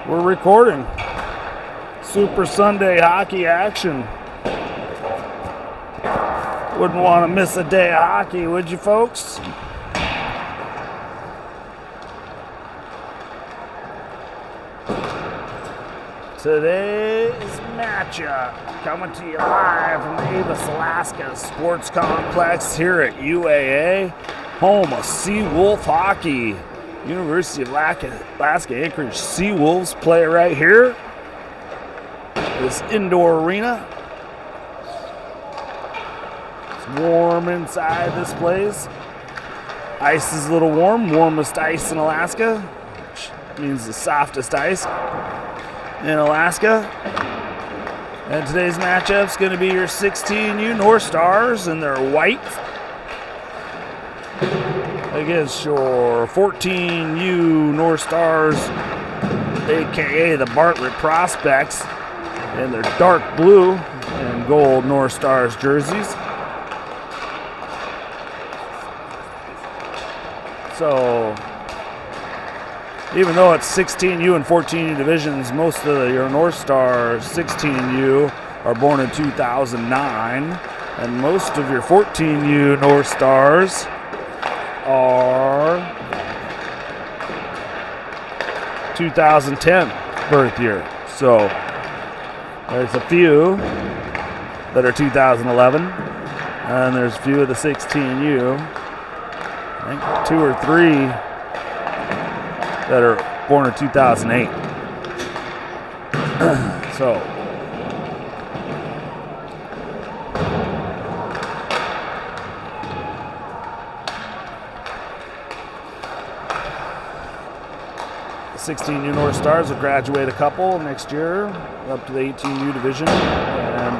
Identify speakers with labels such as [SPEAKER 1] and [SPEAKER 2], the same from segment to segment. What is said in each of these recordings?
[SPEAKER 1] We're recording. Super Sunday hockey action. Wouldn't want to miss a day of hockey, would you, folks? Today's matchup coming to you live from the Avis, Alaska Sports Complex here at UAA, home of Seawolf Hockey. University of Alaska Anchorage Seawolves play right here. This indoor arena. It's warm inside this place. Ice is a little warm, warmest ice in Alaska, which means the softest ice in Alaska. And today's matchup's going to be your 16U North Stars in their white against your 14U North Stars, aka the Bartlett Prospects, in their dark blue and gold North Stars jerseys. So, even though it's 16U and 14U divisions, most of your North Stars 16U are born in 2009, and most of your 14U North Stars are 2010 birth year. So there's a few that are 2011, and there's a few of the 16U. I think 2 or 3 that are born in 2008. So the 16U North Stars will graduate a couple next year up to the 18U division, and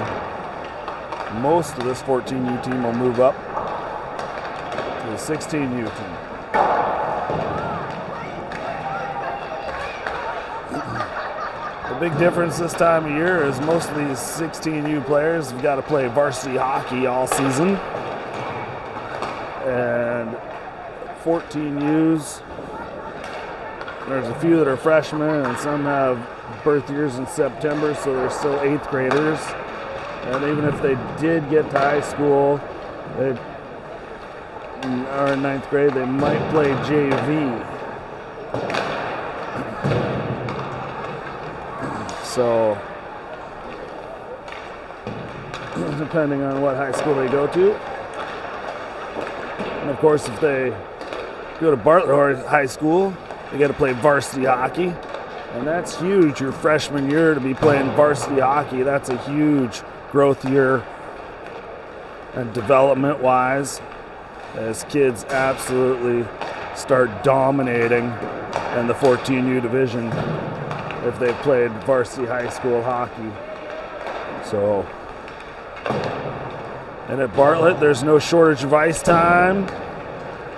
[SPEAKER 1] most of this 14U team will move up to the 16U team. The big difference this time of year is most of these 16U players have got to play varsity hockey all season, and 14Us, there's a few that are freshmen and some have birth years in September, so they're still 8th graders. And even if they did get to high school, they are in 9th grade, they might play JV. So, depending on what high school they go to. And of course, if they go to Bartlett High School, they got to play varsity hockey. And that's huge, your freshman year to be playing varsity hockey. That's a huge growth year and development-wise, as kids absolutely start dominating in the 14U division if they've played varsity high school hockey. So, and at Bartlett, there's no shortage of ice time.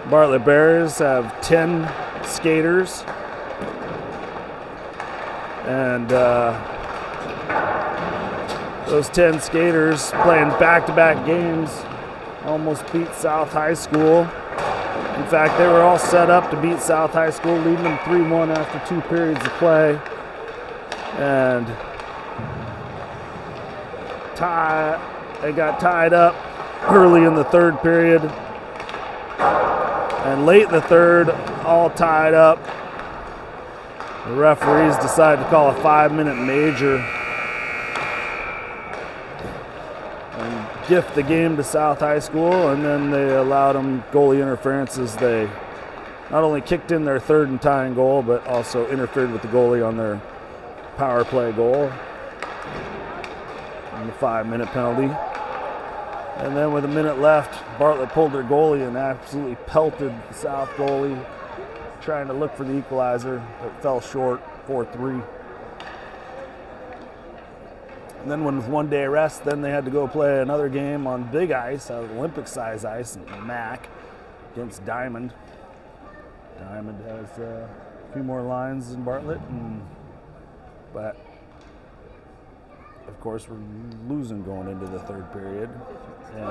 [SPEAKER 1] Bartlett Bears have 10 skaters, and those 10 skaters playing back-to-back games almost beat South High School. In fact, they were all set up to beat South High School, leading them 3-1 after 2 periods of play. And they got tied up early in the 3rd period. And late in the 3rd, all tied up. The referees decided to call a 5-minute major and gift the game to South High School, and then they allowed them goalie interferences. They not only kicked in their 3rd and tying goal, but also interfered with the goalie on their power play goal and the 5-minute penalty. And then with a minute left, Bartlett pulled their goalie and absolutely pelted the South goalie, trying to look for the equalizer, but fell short, 4-3. And then with 1 day rest, then they had to go play another game on big ice, Olympic size ice, in MAC against Diamond. Diamond has a few more lines than Bartlett, but of course we're losing going into the 3rd period. And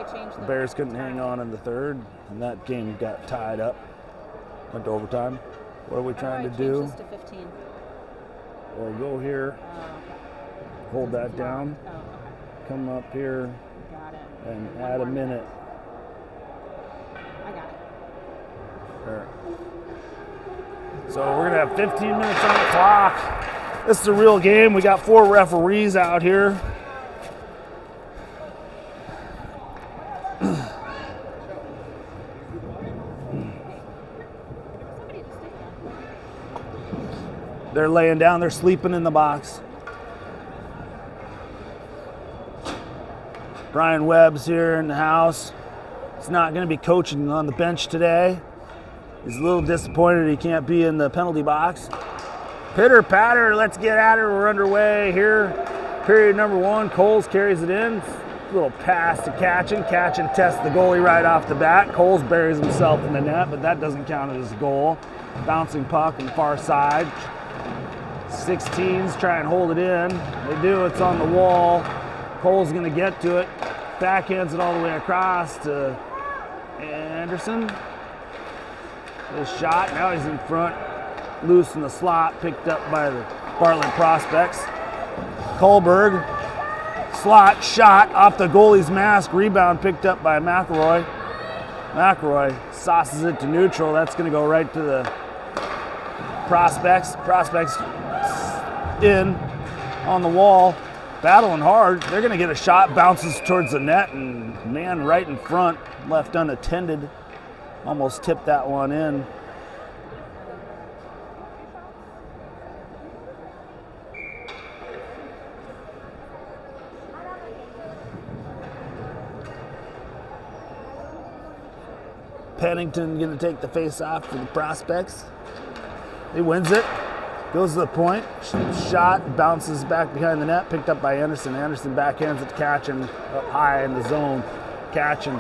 [SPEAKER 2] I change
[SPEAKER 1] The Bears couldn't hang on in the third, and that game got tied up. Went to overtime. What are we trying to do?
[SPEAKER 2] This to 15.
[SPEAKER 1] We'll go here, hold that down, come up here,
[SPEAKER 2] Got it.
[SPEAKER 1] and add a minute.
[SPEAKER 2] I got it.
[SPEAKER 1] There. So we're going to have 15 minutes on the clock. This is a real game. We got 4 referees out here. They're laying down, they're sleeping in the box. Brian Webb's here in the house. He's not going to be coaching on the bench today. He's a little disappointed he can't be in the penalty box. Pitter patter, let's get at it. We're underway here. Period number 1, Coles carries it in. Little pass to Catchin. Catchin tests the goalie right off the bat. Coles buries himself in the net, but that doesn't count as a goal. Bouncing puck on the far side. 16s try and hold it in. They do, it's on the wall. Cole's gonna get to it. Backhands it all the way across to Anderson. His shot, now he's in front. Loose in the slot, picked up by the Bartlett prospects. Kohlberg, slot, shot off the goalie's mask. Rebound picked up by McElroy. McElroy sauces it to neutral. That's gonna go right to the prospects. Prospects in on the wall, battling hard. They're going to get a shot, bounces towards the net, and man right in front, left unattended. Almost tipped that one in. Pennington going to take the face off for the prospects. He wins it. Goes to the point, shot, bounces back behind the net, picked up by Anderson. Anderson backhands it to Catchin up high in the zone. Catchin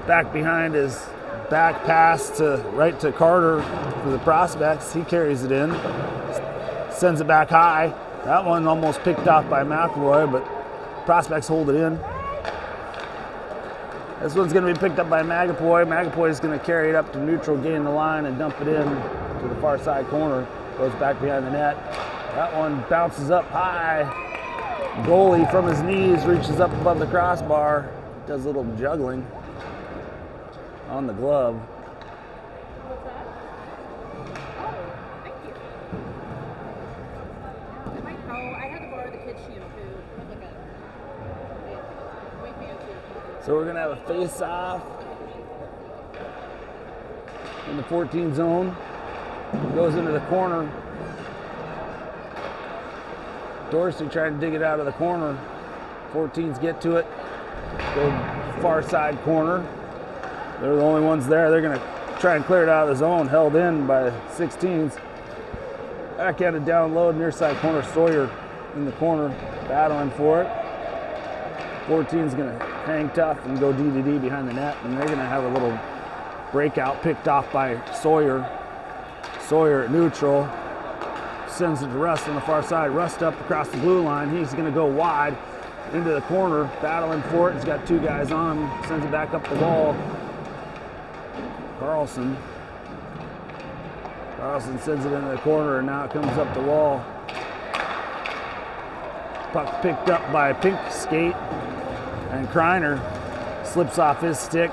[SPEAKER 1] back behind his back pass to right to Carter for the prospects. He carries it in, sends it back high. That one almost picked off by McElroy, but prospects hold it in. This one's going to be picked up by Magapoy. Magapoy is going to carry it up to neutral, gain the line, and dump it in to the far side corner. Goes back behind the net. That one bounces up high. Goalie from his knees reaches up above the crossbar. Does a little juggling on the glove.
[SPEAKER 2] What's that? Oh, thank you. I might go. I had to borrow the kids' shampoo. Look at it. Way fancy.
[SPEAKER 1] So we're going to have a face-off in the 14 zone. Goes into the corner. Dorsey trying to dig it out of the corner. 14s get to it. Go far side corner. They're the only ones there. They're going to try and clear it out of the zone. Held in by 16s. Backhanded down low, near side corner. Sawyer in the corner, battling for it. 14's going to hang tough and go D to D behind the net. And they're going to have a little breakout picked off by Sawyer. Sawyer at neutral, sends it to Rust on the far side. Rust up across the blue line. He's going to go wide into the corner, battling for it. He's got 2 guys on him, sends it back up the wall. Carlson sends it into the corner, and now it comes up the wall. Puck picked up by Pink Skate, and Kreiner slips off his stick.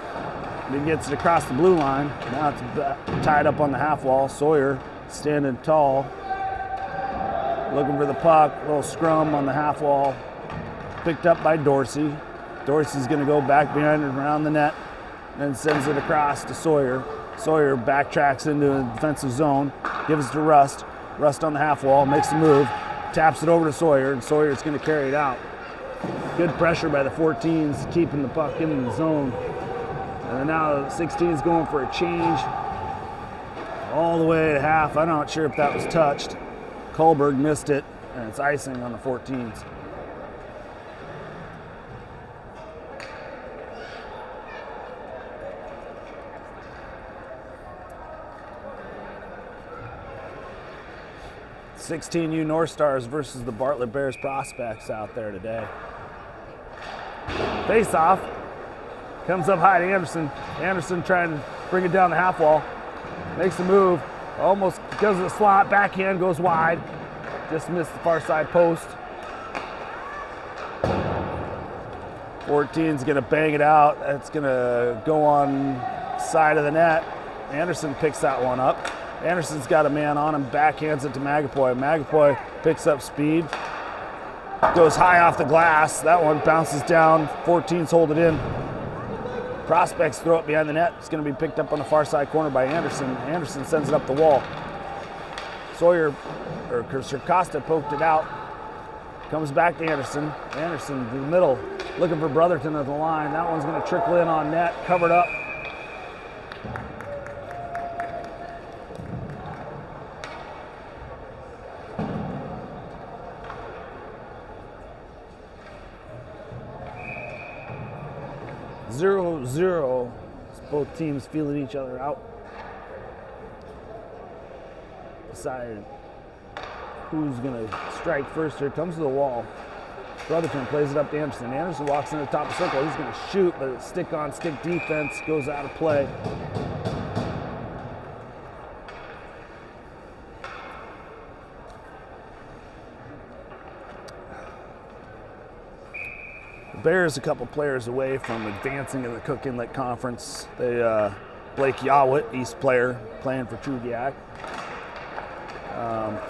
[SPEAKER 1] He gets it across the blue line. Now it's tied up on the half wall. Sawyer standing tall, looking for the puck. Little scrum on the half wall. Picked up by Dorsey. Dorsey's going to go back behind and around the net, then sends it across to Sawyer. Sawyer backtracks into a defensive zone, gives it to Rust. Rust on the half wall, makes the move, taps it over to Sawyer, and Sawyer's going to carry it out. Good pressure by the 14s, keeping the puck in the zone. And now the 16's going for a change all the way to half. I'm not sure if that was touched. Kohlberg missed it, and it's icing on the 14s. (16U) North Stars versus the Bartlett Bears prospects out there today. Face off. Comes up high to Anderson. Anderson trying to bring it down the half wall. Makes a move. Almost goes to the slot. Backhand goes wide. Just missed the far side post. 14's going to bang it out. That's going to go on side of the net. Anderson picks that one up. Anderson's got a man on him. Backhands it to Magapoy. Magapoy picks up speed. Goes high off the glass. That one bounces down. 14's hold it in. Prospects throw it behind the net. It's going to be picked up on the far side corner by Anderson. Anderson sends it up the wall. Costa poked it out. Comes back to Anderson. Anderson in the middle, looking for Brotherton at the line. That one's going to trickle in on net, covered up. Zero. Both teams feeling each other out. Decide who's going to strike first here. Comes to the wall. Brotherton plays it up to Anderson. Anderson walks in the top of the circle. He's going to shoot, but stick-on-stick defense goes out of play. The Bears a couple players away from advancing in the Cook Inlet Conference. Blake Yawit, East player, playing for Trugiak.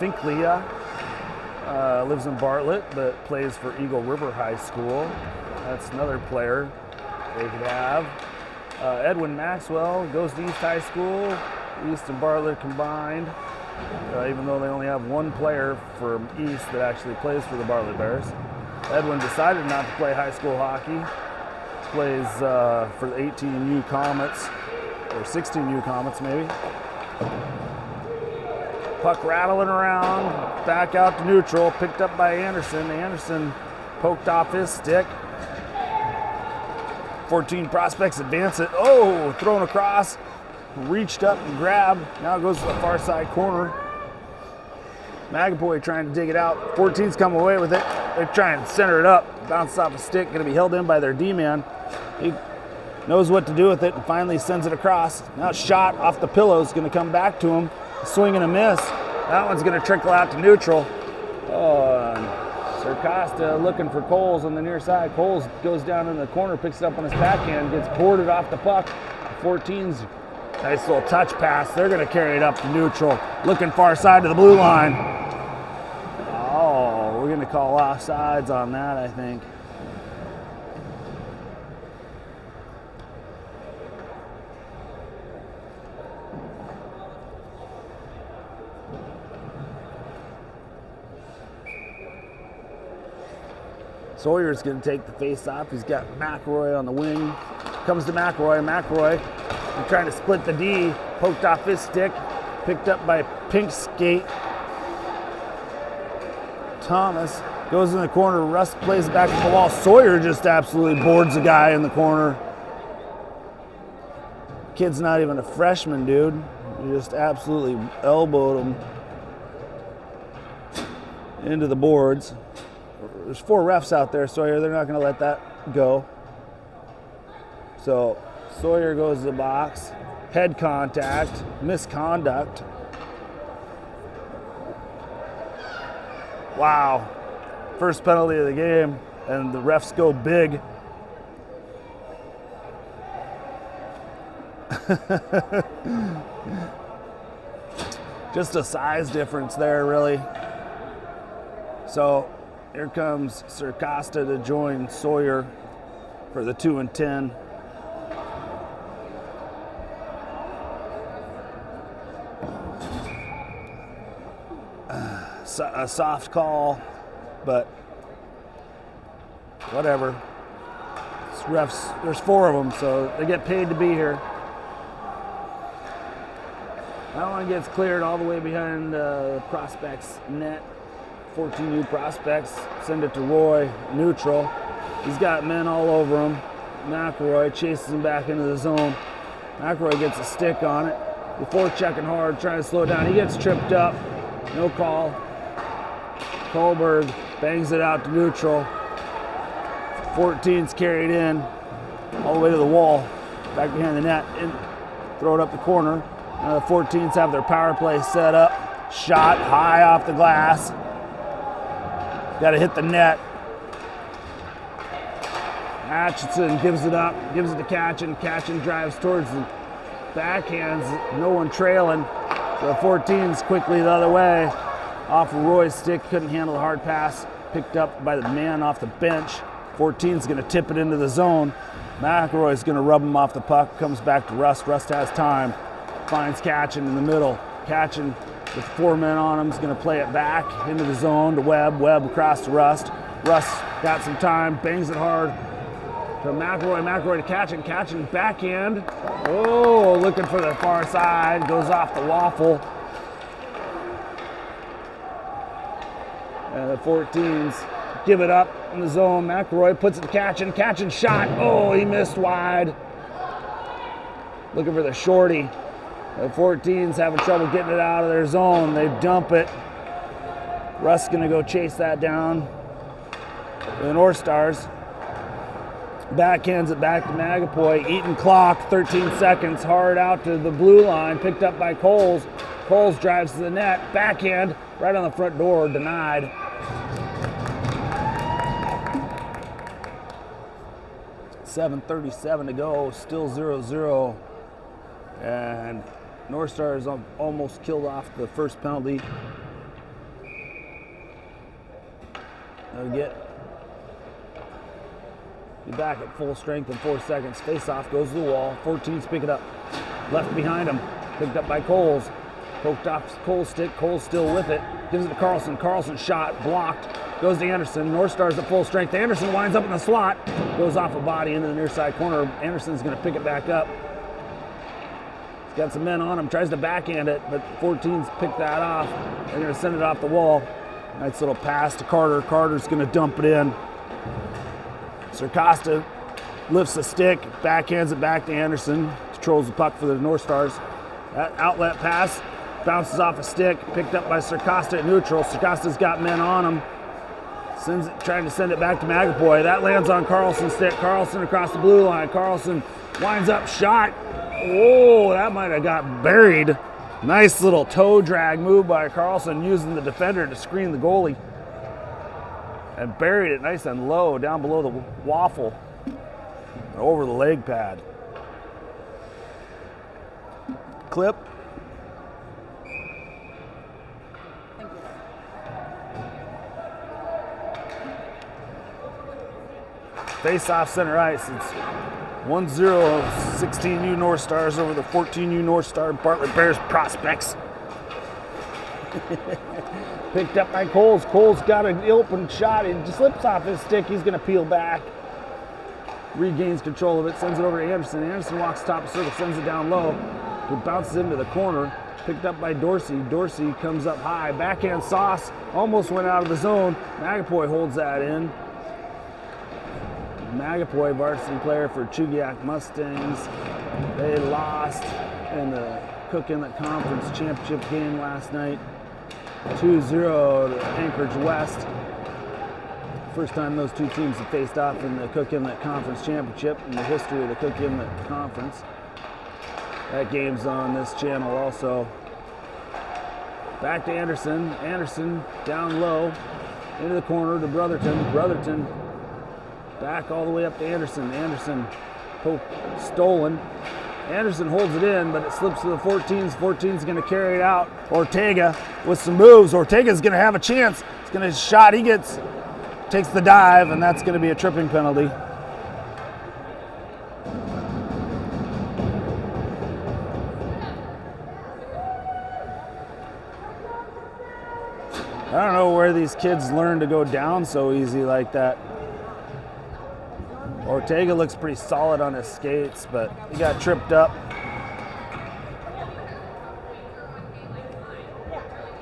[SPEAKER 1] Finklia lives in Bartlett, but plays for Eagle River High School. That's another player they could have. Edwin Maxwell goes to East High School, East and Bartlett combined, even though they only have one player from East that actually plays for the Bartlett Bears. Edwin decided not to play high school hockey. Plays for the 18U Comets, or 16U Comets maybe. Puck rattling around, back out to neutral, picked up by Anderson. Anderson poked off his stick. 14 Prospects advance it. Oh, thrown across, reached up and grabbed. Now it goes to the far side corner. Magapoy trying to dig it out. 14's come away with it. They're trying to center it up. Bounced off a stick, going to be held in by their D-man. He knows what to do with it and finally sends it across. Now shot off the pillows, going to come back to him. Swing and a miss. That one's going to trickle out to neutral. Sir Costa looking for Coles on the near side. Coles goes down in the corner, picks it up on his backhand, gets boarded off the puck. 14's nice little touch pass. They're going to carry it up to neutral. Looking far side to the blue line. Oh, we're going to call offsides on that, I think. Sawyer's going to take the face-off. He's got McElroy on the wing. Comes to McElroy. McElroy trying to split the D. Poked off his stick. Picked up by Pink Skate. Thomas goes in the corner. Russ plays it back to the wall. Sawyer just absolutely boards the guy in the corner. Kid's not even a freshman, dude. He just absolutely elbowed him into the boards. There's 4 refs out there, Sawyer. They're not going to let that go. So Sawyer goes to the box. Head contact. Misconduct. Wow. First penalty of the game, and the refs go big. Just a size difference there, really. So here comes Sir Costa to join Sawyer for the 2 and 10. A soft call, but whatever. It's refs, there's 4 of them, so they get paid to be here. That one gets cleared all the way behind Prospects net. 14U Prospects send it to Roy, neutral. He's got men all over him. McElroy chases him back into the zone. McElroy gets a stick on it. Before checking hard, trying to slow it down. He gets tripped up. No call. Kohlberg bangs it out to neutral. 14's carried in. all the way to the wall, back behind the net, and throw it up the corner. Now the 14s have their power play set up. Shot high off the glass. Got to hit the net. Atchison gives it up, gives it to Katchen. Katchen drives towards the backhands, no one trailing. So the 14s quickly the other way. Off of Roy's stick, couldn't handle the hard pass. Picked up by the man off the bench. 14's going to tip it into the zone. McElroy's going to rub him off the puck. Comes back to Rust. Rust has time. Finds Katchen in the middle. Katchen with 4 men on him is going to play it back into the zone to Webb. Webb across to Rust. Rust got some time, bangs it hard to McElroy. McElroy to Katchen. Katchen backhand. Oh, looking for the far side. Goes off the waffle. And the 14s give it up in the zone. McElroy puts it to Katchen. Katchen shot. Oh, he missed wide. Looking for the shorty. The 14s having trouble getting it out of their zone. They dump it. Russ going to go chase that down. The North Stars. Backhands it back to Magapoy. Eaton clock, 13 seconds. Hard out to the blue line. Picked up by Coles. Coles drives to the net. Backhand right on the front door. Denied. .737 to go. Still 0-0. And North Stars almost killed off the first penalty. They'll get back at full strength in 4 seconds. Face off, goes to the wall. 14s pick it up. Left behind him. Picked up by Coles. Poked off Cole's stick. Cole's still with it. Gives it to Carlson. Carlson shot. Blocked. Goes to Anderson. North Stars at full strength. Anderson winds up in the slot. Goes off a body into the near side corner. Anderson's going to pick it back up. He's got some men on him. Tries to backhand it, but 14's pick that off. They're going to send it off the wall. Nice little pass to Carter. Carter's going to dump it in. Circosta lifts the stick, backhands it back to Anderson. Controls the puck for the North Stars. That outlet pass bounces off a stick, picked up by Circosta at neutral. Circosta's got men on him. Sends it, trying to send it back to Magapoy. That lands on Carlson's stick. Carlson across the blue line. Carlson winds up, shot. Oh, that might have got buried. Nice little toe drag move by Carlson, using the defender to screen the goalie. And buried it nice and low down below the waffle. Over the leg pad. Clip.
[SPEAKER 2] Thank you.
[SPEAKER 1] Face off center ice. It's 1-0 16U North Stars over the 14U North Star Bartlett Bears prospects. Picked up by Coles. Coles got an open shot. It just slips off his stick. He's going to peel back. Regains control of it. Sends it over to Anderson. Anderson walks top of circle. Sends it down low. It bounces into the corner. Picked up by Dorsey. Dorsey comes up high. Backhand sauce. Almost went out of the zone. Magapoy holds that in. Magapoy, varsity player for Chugiak Mustangs. They lost in the Cook Inlet Conference Championship game last night. 2-0 to Anchorage West. First time those two teams have faced off in the Cook Inlet Conference Championship in the history of the Cook Inlet Conference. That game's on this channel also. Back to Anderson. Anderson down low into the corner to Brotherton. Brotherton back all the way up to Anderson. Anderson stolen. Anderson holds it in, but it slips to the 14s. 14's going to carry it out. Ortega with some moves. Ortega's going to have a chance. He's going to shot. He takes the dive, and that's going to be a tripping penalty. I don't know where these kids learn to go down so easy like that. Ortega looks pretty solid on his skates, but he got tripped up.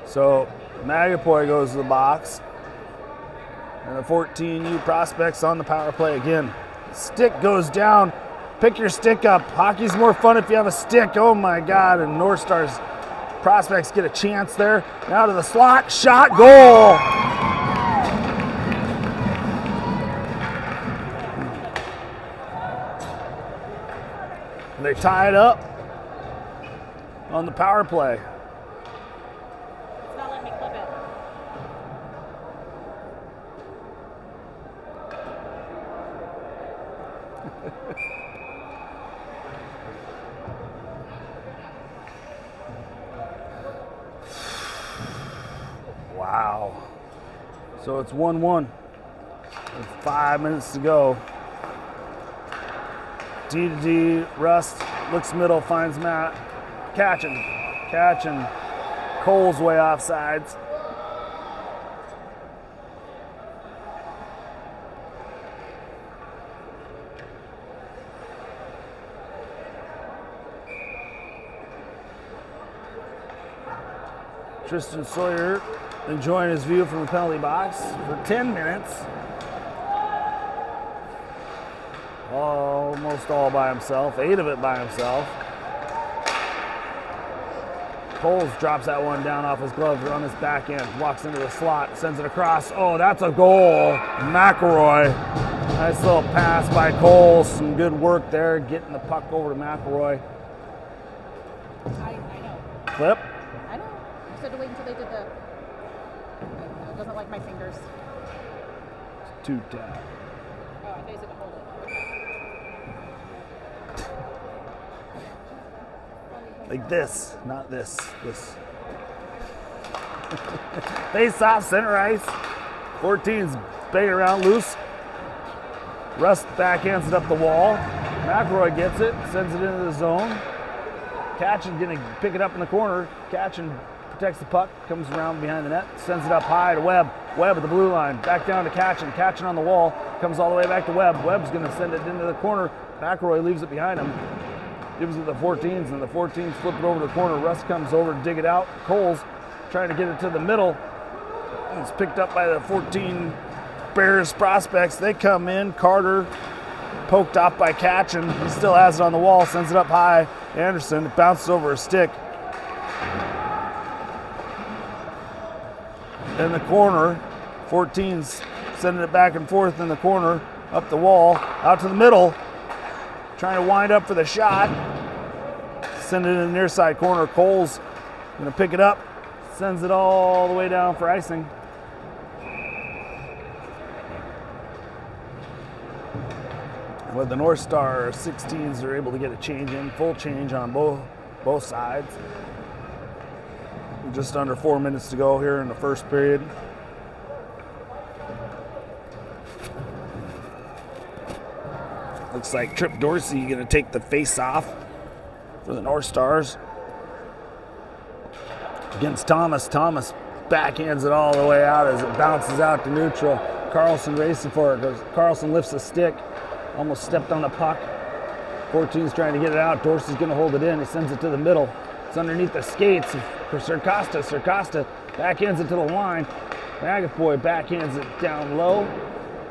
[SPEAKER 1] So Magapoy goes to the box. And the 14U prospects on the power play again. Stick goes down. Pick your stick up. Hockey's more fun if you have a stick. Oh my God. And North Stars prospects get a chance there. Now to the slot. Shot. Goal. And they tie it up on the power play.
[SPEAKER 2] It's not letting me clip it.
[SPEAKER 1] Wow. So it's 1-1 with 5 minutes to go. D to D, Rust looks middle, finds Matt. Catching. Cole's way off sides. Tristan Sawyer enjoying his view from the penalty box for 10 minutes. Almost all by himself, 8 of it by himself. Coles drops that one down off his glove on his back end, walks into the slot, sends it across. Oh, that's a goal. McElroy. Nice little pass by Coles. Some good work there, getting the puck over to McElroy.
[SPEAKER 2] I know.
[SPEAKER 1] Flip.
[SPEAKER 2] I know. I said to wait until they did the. It doesn't like my fingers.
[SPEAKER 1] 2-10.
[SPEAKER 2] Oh, I thought you said to hold it.
[SPEAKER 1] Like this, not this. This. Face off, center ice. 14's banging around loose. Rust backhands it up the wall. McElroy gets it, sends it into the zone. Catchin gonna pick it up in the corner. Catchin protects the puck, comes around behind the net, sends it up high to Webb. Webb at the blue line, back down to Catchin. Catchin on the wall, comes all the way back to Webb. Webb's gonna send it into the corner. McElroy leaves it behind him. Gives it to the 14s, and the 14s flip it over the corner. Russ comes over to dig it out. Coles trying to get it to the middle. It's picked up by the 14 Bears prospects. They come in. Carter poked off by Catchin. He still has it on the wall, sends it up high. Anderson, it bounces over a stick. In the corner, 14s sending it back and forth in the corner, up the wall, out to the middle. Trying to wind up for the shot. Send it in the near side corner. Cole's gonna pick it up. Sends it all the way down for icing. With the North Star 16s are able to get a change in, full change on both sides. Just under 4 minutes to go here in the first period. Looks like Trip Dorsey going to take the face off for the North Stars. Against Thomas. Thomas backhands it all the way out as it bounces out to neutral. Carlson racing for it. Carlson lifts a stick. Almost stepped on the puck. 14's trying to get it out. Dorsey's going to hold it in. He sends it to the middle. It's underneath the skates for Circosta. Circosta backhands it to the line. Magafoy backhands it down low.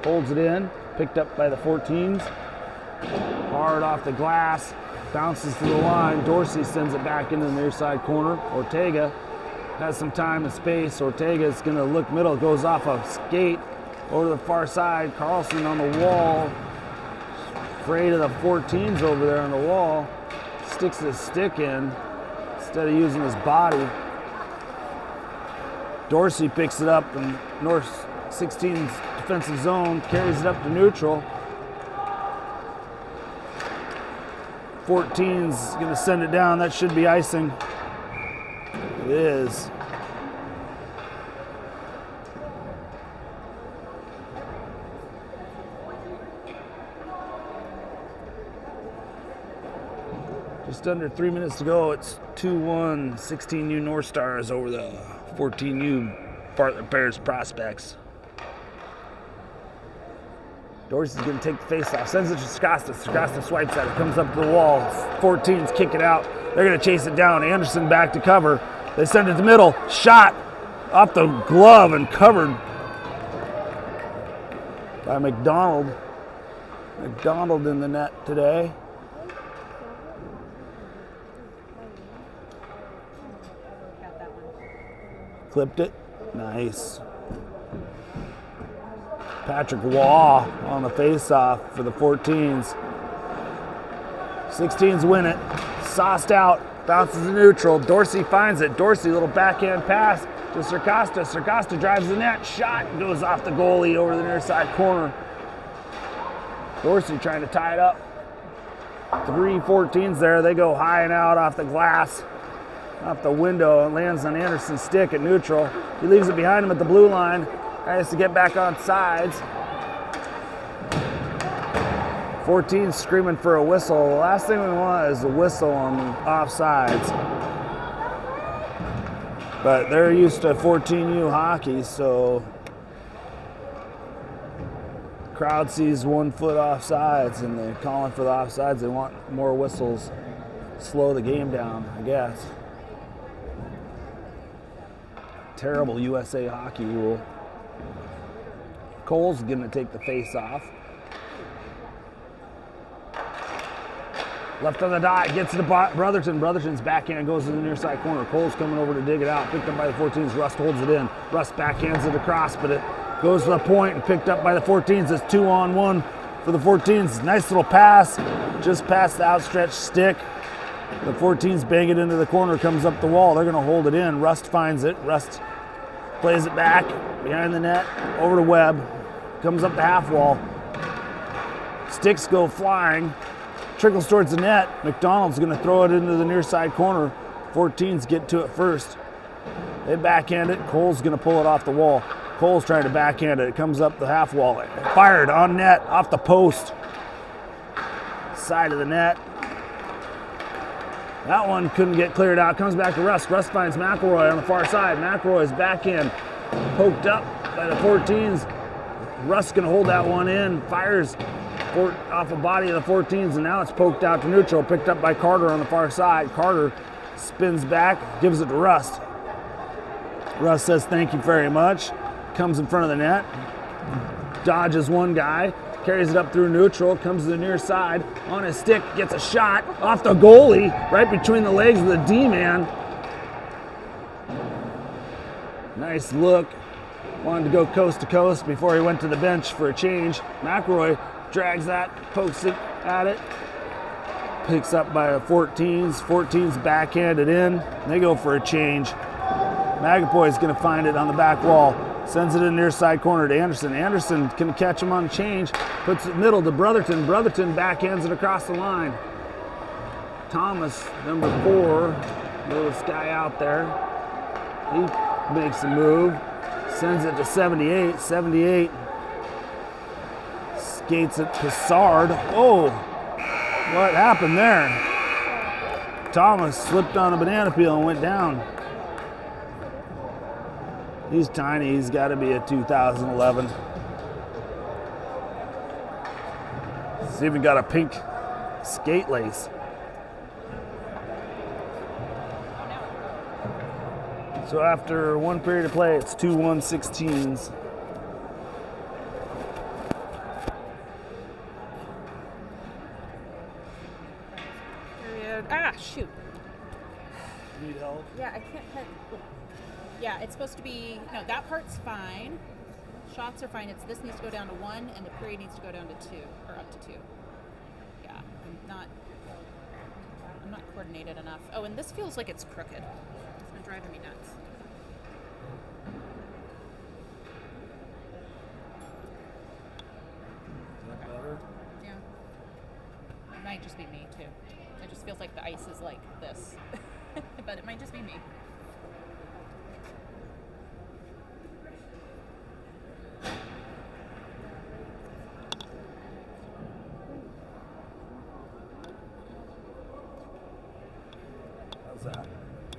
[SPEAKER 1] Holds it in. Picked up by the 14s. Hard off the glass, bounces to the line. Dorsey sends it back into the near side corner. Ortega has some time and space. Ortega is going to look middle, goes off a skate over to the far side. Carlson on the wall, afraid of the 14s over there on the wall. Sticks his stick in instead of using his body. Dorsey picks it up in North 16's defensive zone, carries it up to neutral. 14's going to send it down. That should be icing. It is. Just under 3 minutes to go. It's 2-1, 16U North Stars over the 14U Bartlett Bears prospects. Dorsey's going to take the face-off, sends it to Circosta. Circosta swipes at it, comes up to the wall. 14s kick it out. They're going to chase it down. Anderson back to cover. They send it to middle. Shot off the glove and covered by McDonald. McDonald in the net today. Clipped it. Nice. Patrick Waugh on the face-off for the 14s. 16s win it. Sauced out. Bounces to neutral. Dorsey finds it. Dorsey, little backhand pass to Circosta. Circosta drives the net. Shot goes off the goalie over the near side corner. Dorsey trying to tie it up. 3 14s there. They go high and out off the glass, off the window, and lands on Anderson's stick at neutral. He leaves it behind him at the blue line. Tries to get back on sides. 14 screaming for a whistle. The last thing we want is a whistle on the offsides. But they're used to 14U hockey, so crowd sees 1 foot offsides and they're calling for the offsides. They want more whistles, slow the game down, I guess. Terrible USA hockey rule. Cole's gonna take the face off. Left on the dot, gets to Brotherton. Brotherton's backhand goes to the near side corner. Cole's coming over to dig it out. Picked up by the 14s. Rust holds it in. Rust backhands it across, but it goes to the point and picked up by the 14s. It's 2-on-1 for the 14s. Nice little pass, just past the outstretched stick. The 14s bang it into the corner, comes up the wall. They're gonna hold it in. Rust finds it. Rust plays it back behind the net, over to Webb. Comes up the half wall. Sticks go flying. Trickles towards the net. McDonald's going to throw it into the near side corner. 14s get to it first. They backhand it. Cole's going to pull it off the wall. Cole's trying to backhand it. It comes up the half wall. Fired on net, off the post. Side of the net. That one couldn't get cleared out. Comes back to Rust. Rust finds McElroy on the far side. McElroy's backhand poked up by the 14s. Rust's going to hold that one in. Fires off the body of the 14s, and now it's poked out to neutral, picked up by Carter on the far side. Carter spins back, gives it to Rust. Rust says thank you very much, comes in front of the net, dodges one guy, carries it up through neutral, comes to the near side, on his stick, gets a shot off the goalie, right between the legs of the D-man. Nice look. Wanted to go coast to coast before he went to the bench for a change. McElroy drags that, pokes it at it, picks up by the 14s. 14s backhanded in. They go for a change. Magapoy's going to find it on the back wall. Sends it in near side corner to Anderson. Anderson can catch him on the change. Puts it middle to Brotherton. Brotherton backhands it across the line. Thomas, number 4, little guy out there. He makes a move. Sends it to 78. 78 skates it to Sard. Oh, what happened there? Thomas slipped on a banana peel and went down. He's tiny. He's got to be a 2011. He's even got a pink skate lace. So after 1 period of play, it's 2-1 16s.
[SPEAKER 2] Shoot.
[SPEAKER 1] Need help?
[SPEAKER 2] Yeah, I can't hit. Yeah, it's supposed to be, no, that part's fine. Shots are fine. This needs to go down to 1, and the period needs to go down to 2, or up to 2. Yeah, I'm not coordinated enough. Oh, and this feels like it's crooked. It's driving me nuts.
[SPEAKER 1] Is that better?
[SPEAKER 2] Yeah. It might just be me, too. It just feels like the ice is like this. But it might just be me.
[SPEAKER 1] How's that?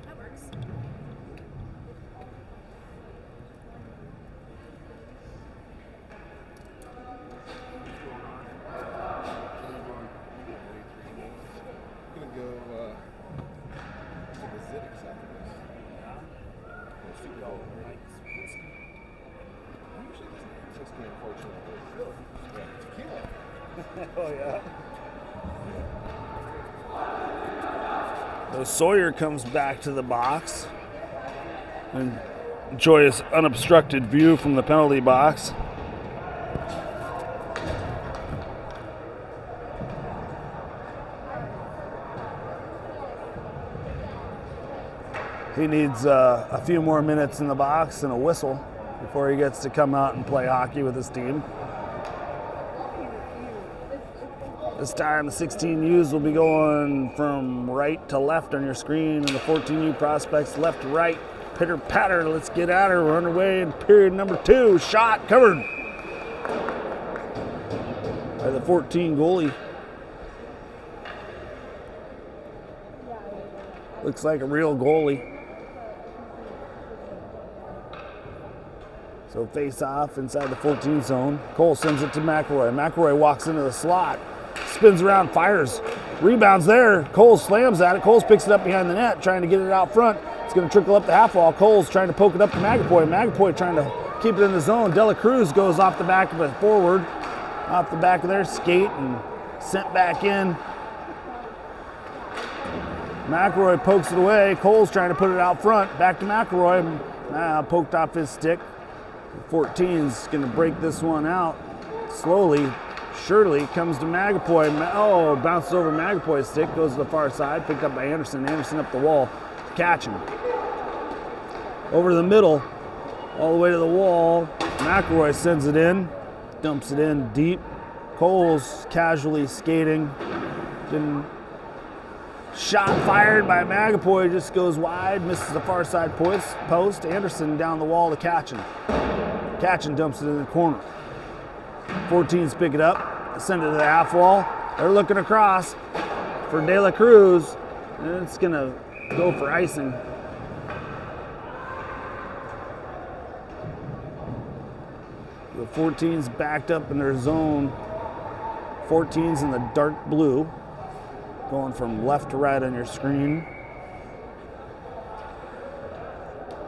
[SPEAKER 2] That works.
[SPEAKER 1] Oh, yeah. So Sawyer comes back to the box and enjoy his unobstructed view from the penalty box. He needs a few more minutes in the box and a whistle before he gets to come out and play hockey with his team. This time the 16Us will be going from right to left on your screen, and the 14U prospects left to right. Pitter patter, let's get at her. We're underway in period number 2. Shot covered by the 14 goalie. Looks like a real goalie. So face off inside the 14 zone. Cole sends it to McElroy. McElroy walks into the slot, spins around, fires, rebounds there. Cole slams at it. Coles picks it up behind the net, trying to get it out front. It's going to trickle up the half wall. Coles trying to poke it up to Magapoy. Magapoy trying to keep it in the zone. Dela Cruz goes off the back of it forward, off the back of their skate and sent back in. McElroy pokes it away. Cole's trying to put it out front. Back to McElroy. Poked off his stick. 14's going to break this one out. Slowly, surely comes to Magapoy. Bounces over Magapoy's stick. Goes to the far side. Picked up by Anderson. Anderson up the wall. Catching. Over the middle. All the way to the wall. McElroy sends it in. Dumps it in deep. Cole's casually skating. Shot fired by Magapoy, just goes wide, misses the far side post. Anderson down the wall to Catchin. Catchin dumps it in the corner. 14s pick it up, send it to the half wall. They're looking across for De La Cruz, and it's gonna go for icing. The 14s backed up in their zone. 14s in the dark blue. Going from left to right on your screen.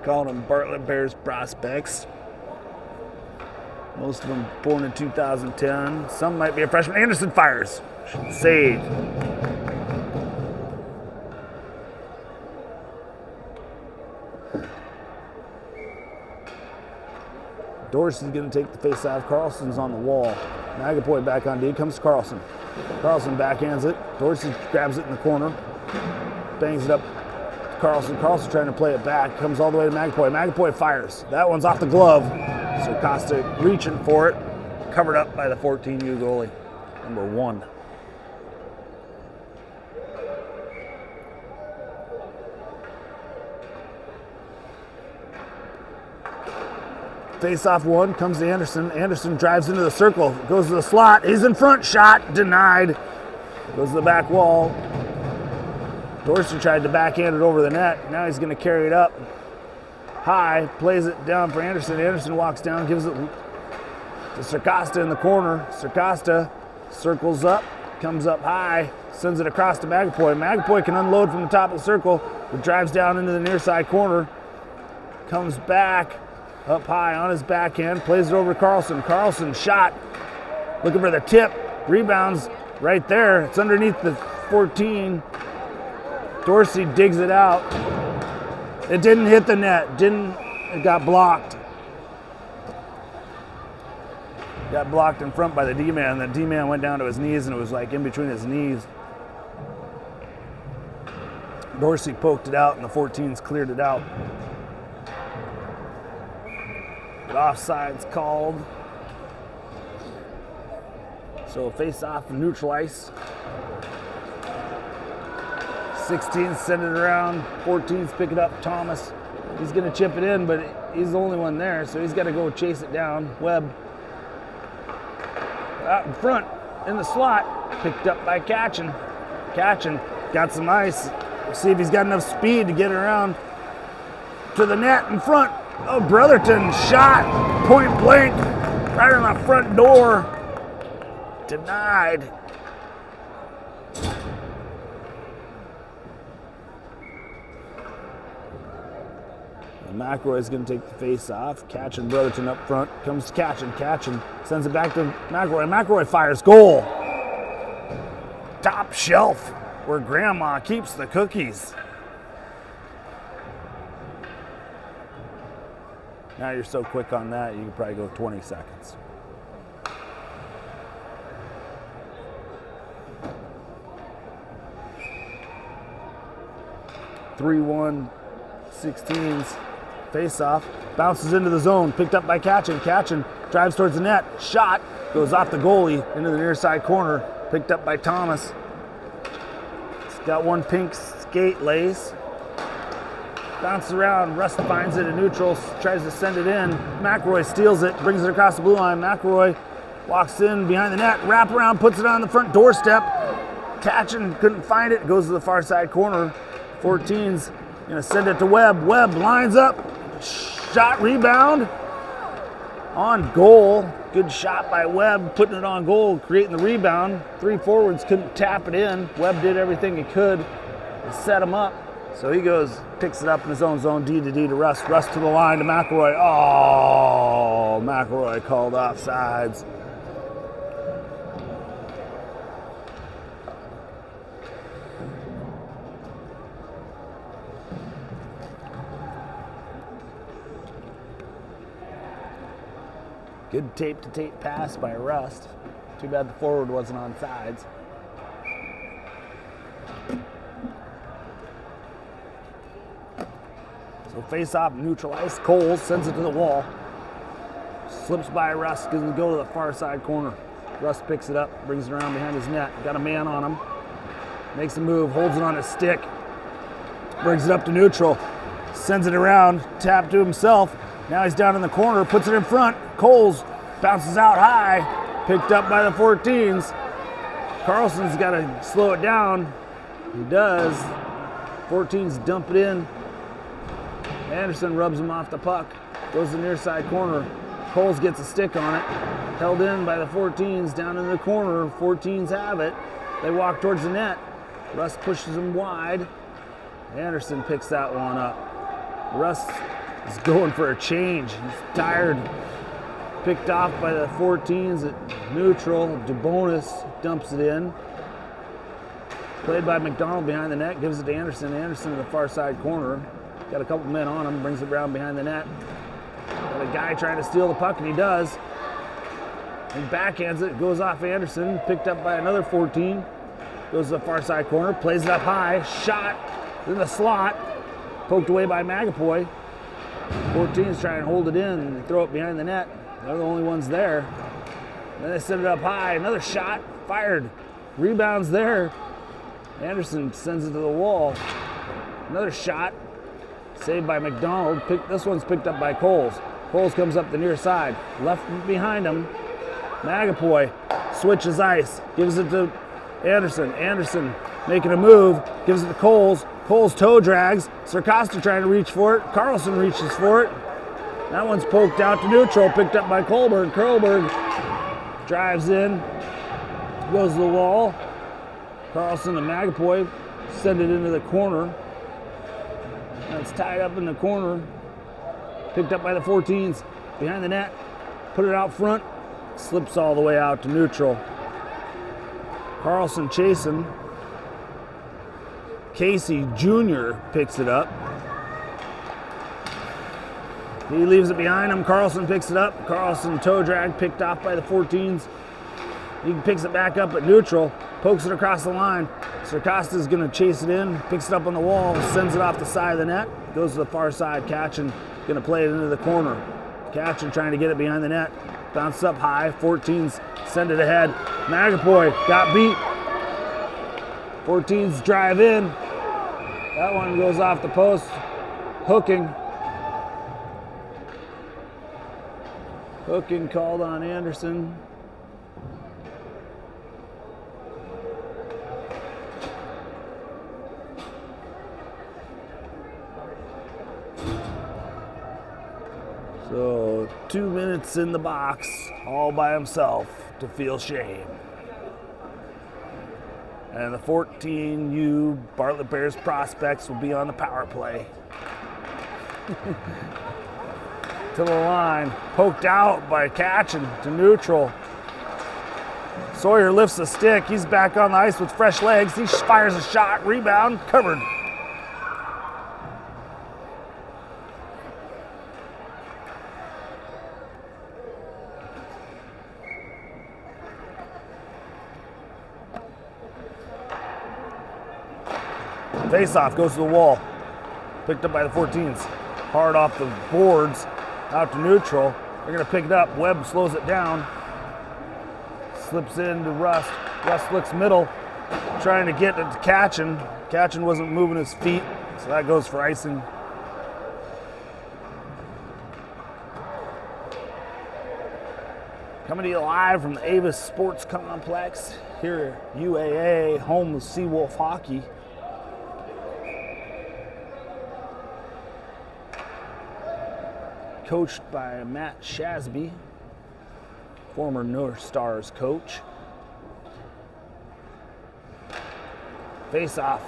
[SPEAKER 1] Calling them Bartlett Bears prospects. Most of them born in 2010. Some might be a freshman. Anderson fires. Save. Dorsey's going to take the face-off. Carlson's on the wall. Magapoy back on D. Comes Carlson. Carlson backhands it. Dorsey grabs it in the corner. Bangs it up. Carlson trying to play it back. Comes all the way to Magapoy. Magapoy fires. That one's off the glove. So Costa reaching for it. Covered up by the 14U goalie, number 1. Face-off one, comes to Anderson. Anderson drives into the circle, goes to the slot. He's in front, shot, denied. Goes to the back wall. Dorsey tried to backhand it over the net. Now he's going to carry it up high, plays it down for Anderson. Anderson walks down, gives it to Circosta in the corner. Circosta circles up, comes up high, sends it across to Magapoy. Magapoy can unload from the top of the circle, but drives down into the near side corner. Comes back. Up high on his backhand, plays it over to Carlson. Carlson shot, looking for the tip, rebounds right there. It's underneath the 14. Dorsey digs it out. It didn't hit the net, it got blocked. Got blocked in front by the D-man. The D-man went down to his knees and it was like in between his knees. Dorsey poked it out and the 14s cleared it out. Offside's called. So face off and neutral ice. 16 send it around. 14's pick it up. Thomas. He's going to chip it in, but he's the only one there, so he's got to go chase it down. Webb. Out in front, in the slot. Picked up by Catchin. Catchin got some ice. See if he's got enough speed to get around to the net in front. Oh, Brotherton shot, point blank, right on the front door. Denied. And McElroy's going to take the face off. Catchin Brotherton up front. Comes to Catchin. Catchin sends it back to McElroy. McElroy fires. Goal. Top shelf where Grandma keeps the cookies. Now you're so quick on that, you could probably go 20 seconds. (3-1) 16s face off, bounces into the zone, picked up by Catchin. Catchin drives towards the net, shot, goes off the goalie into the near side corner, picked up by Thomas. It's got one pink skate lace. Bounces around, Rust finds it in neutral, tries to send it in. McElroy steals it, brings it across the blue line. McElroy walks in behind the net, wrap around, puts it on the front doorstep. Catchin couldn't find it, goes to the far side corner. 14's gonna send it to Webb. Webb lines up, shot, rebound, on goal. Good shot by Webb, putting it on goal, creating the rebound. 3 forwards couldn't tap it in. Webb did everything he could to set him up. So he goes, picks it up in his own zone, D to Rust. Rust to the line to McElroy. Oh, McElroy called offsides. Good tape-to-tape pass by Rust. Too bad the forward wasn't on sides. So face off, neutral ice. Coles sends it to the wall. Slips by Rust, going to go to the far side corner. Rust picks it up, brings it around behind his net. Got a man on him. Makes a move, holds it on his stick. Brings it up to neutral. Sends it around, tap to himself. Now he's down in the corner, puts it in front. Coles bounces out high, picked up by the 14s. Carlson's got to slow it down. He does. 14s dump it in. Anderson rubs him off the puck. Goes to the near side corner. Coles gets a stick on it. Held in by the 14s down in the corner. 14s have it. They walk towards the net. Rust pushes them wide. Anderson picks that one up. Rust is going for a change. He's tired. Picked off by the 14s at neutral. DeBonis dumps it in. Played by McDonald behind the net. Gives it to Anderson. Anderson in the far side corner. Got a couple men on him. Brings it around behind the net. Got a guy trying to steal the puck, and he does. He backhands it. Goes off Anderson. Picked up by another 14. Goes to the far side corner. Plays it up high. Shot in the slot. Poked away by Magapoy. 14's trying to hold it in and throw it behind the net. They're the only ones there. Then they send it up high. Another shot. Fired. Rebounds there. Anderson sends it to the wall. Another shot. Saved by McDonald. This one's picked up by Coles. Coles comes up the near side. Left behind him. Magapoy switches ice. Gives it to Anderson. Anderson making a move. Gives it to Coles. Coles toe drags. Sarcosta trying to reach for it. Carlson reaches for it. That one's poked out to neutral. Picked up by Kohlberg. Kohlberg drives in. Goes to the wall. Carlson and Magapoy send it into the corner. It's tied up in the corner. Picked up by the 14s. Behind the net. Put it out front. Slips all the way out to neutral. Carlson chasing. Casey Jr. picks it up. He leaves it behind him. Carlson picks it up. Carlson toe drag picked off by the 14s. He picks it back up at neutral. Pokes it across the line. Sarcosta's going to chase it in. Picks it up on the wall. Sends it off the side of the net. Goes to the far side. Catchin going to play it into the corner. Catchin trying to get it behind the net. Bounces up high. 14s send it ahead. Magapoy got beat. 14s drive in. That one goes off the post. Hooking. Hooking called on Anderson. So 2 minutes in the box, all by himself to feel shame. And the 14U Bartlett Bears prospects will be on the power play. To the line, poked out by Catchin to neutral. Sawyer lifts a stick. He's back on the ice with fresh legs. He fires a shot, rebound, covered. Face-off goes to the wall. Picked up by the 14s. Hard off the boards, out to neutral. They're going to pick it up. Webb slows it down. Slips into Rust. Rust looks middle, trying to get it to Catchin. Catchin wasn't moving his feet, so that goes for icing. Coming to you live from the Avis Sports Complex here at UAA, home of Seawolf Hockey. Coached by Matt Shasby, former North Stars coach. Face off.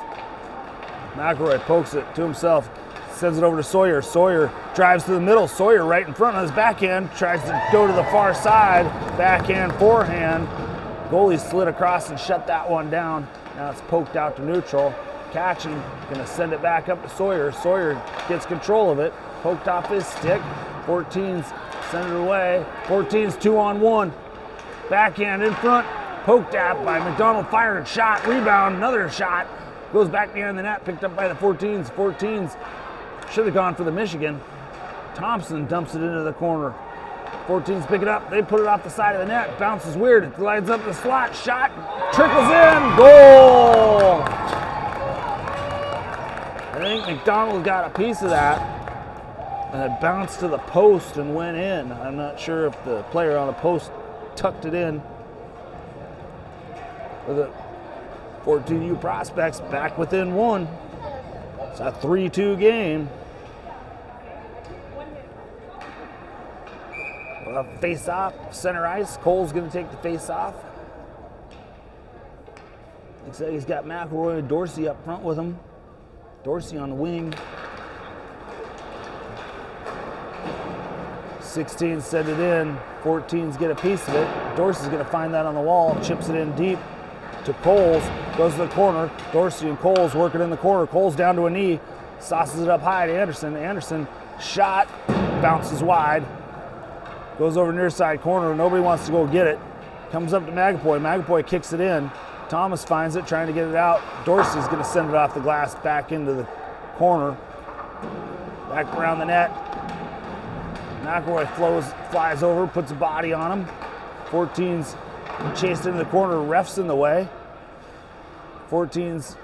[SPEAKER 1] McElroy pokes it to himself, sends it over to Sawyer. Sawyer drives to the middle. Sawyer right in front on his backhand, tries to go to the far side. Backhand, forehand. Goalie slid across and shut that one down. Now it's poked out to neutral. Catchin gonna send it back up to Sawyer. Sawyer gets control of it. Poked off his stick. 14s send it away. 14s 2-on-1. Backhand in front. Poked at by McDonald. Fired shot. Rebound. Another shot. Goes back behind the net. Picked up by the 14s. 14s should have gone for the Michigan. Thompson dumps it into the corner. 14s pick it up. They put it off the side of the net. Bounces weird. It lines up the slot. Shot. Trickles in. Goal! I think McDonald got a piece of that. And it bounced to the post and went in. I'm not sure if the player on the post tucked it in. For the 14U Prospects back within one. It's a 3-2 game. Face off, center ice. Cole's going to take the face off. Looks like he's got McElroy and Dorsey up front with him. Dorsey on the wing. 16s send it in. 14s get a piece of it. Dorsey's going to find that on the wall. Chips it in deep to Coles. Goes to the corner. Dorsey and Coles working in the corner. Coles down to a knee. Sauces it up high to Anderson. Anderson shot. Bounces wide. Goes over near side corner. Nobody wants to go get it. Comes up to Magapoy. Magapoy kicks it in. Thomas finds it, trying to get it out. Dorsey's going to send it off the glass back into the corner. Back around the net. McElroy flies over, puts a body on him. 14's chased into the corner. Ref's in the way. 14's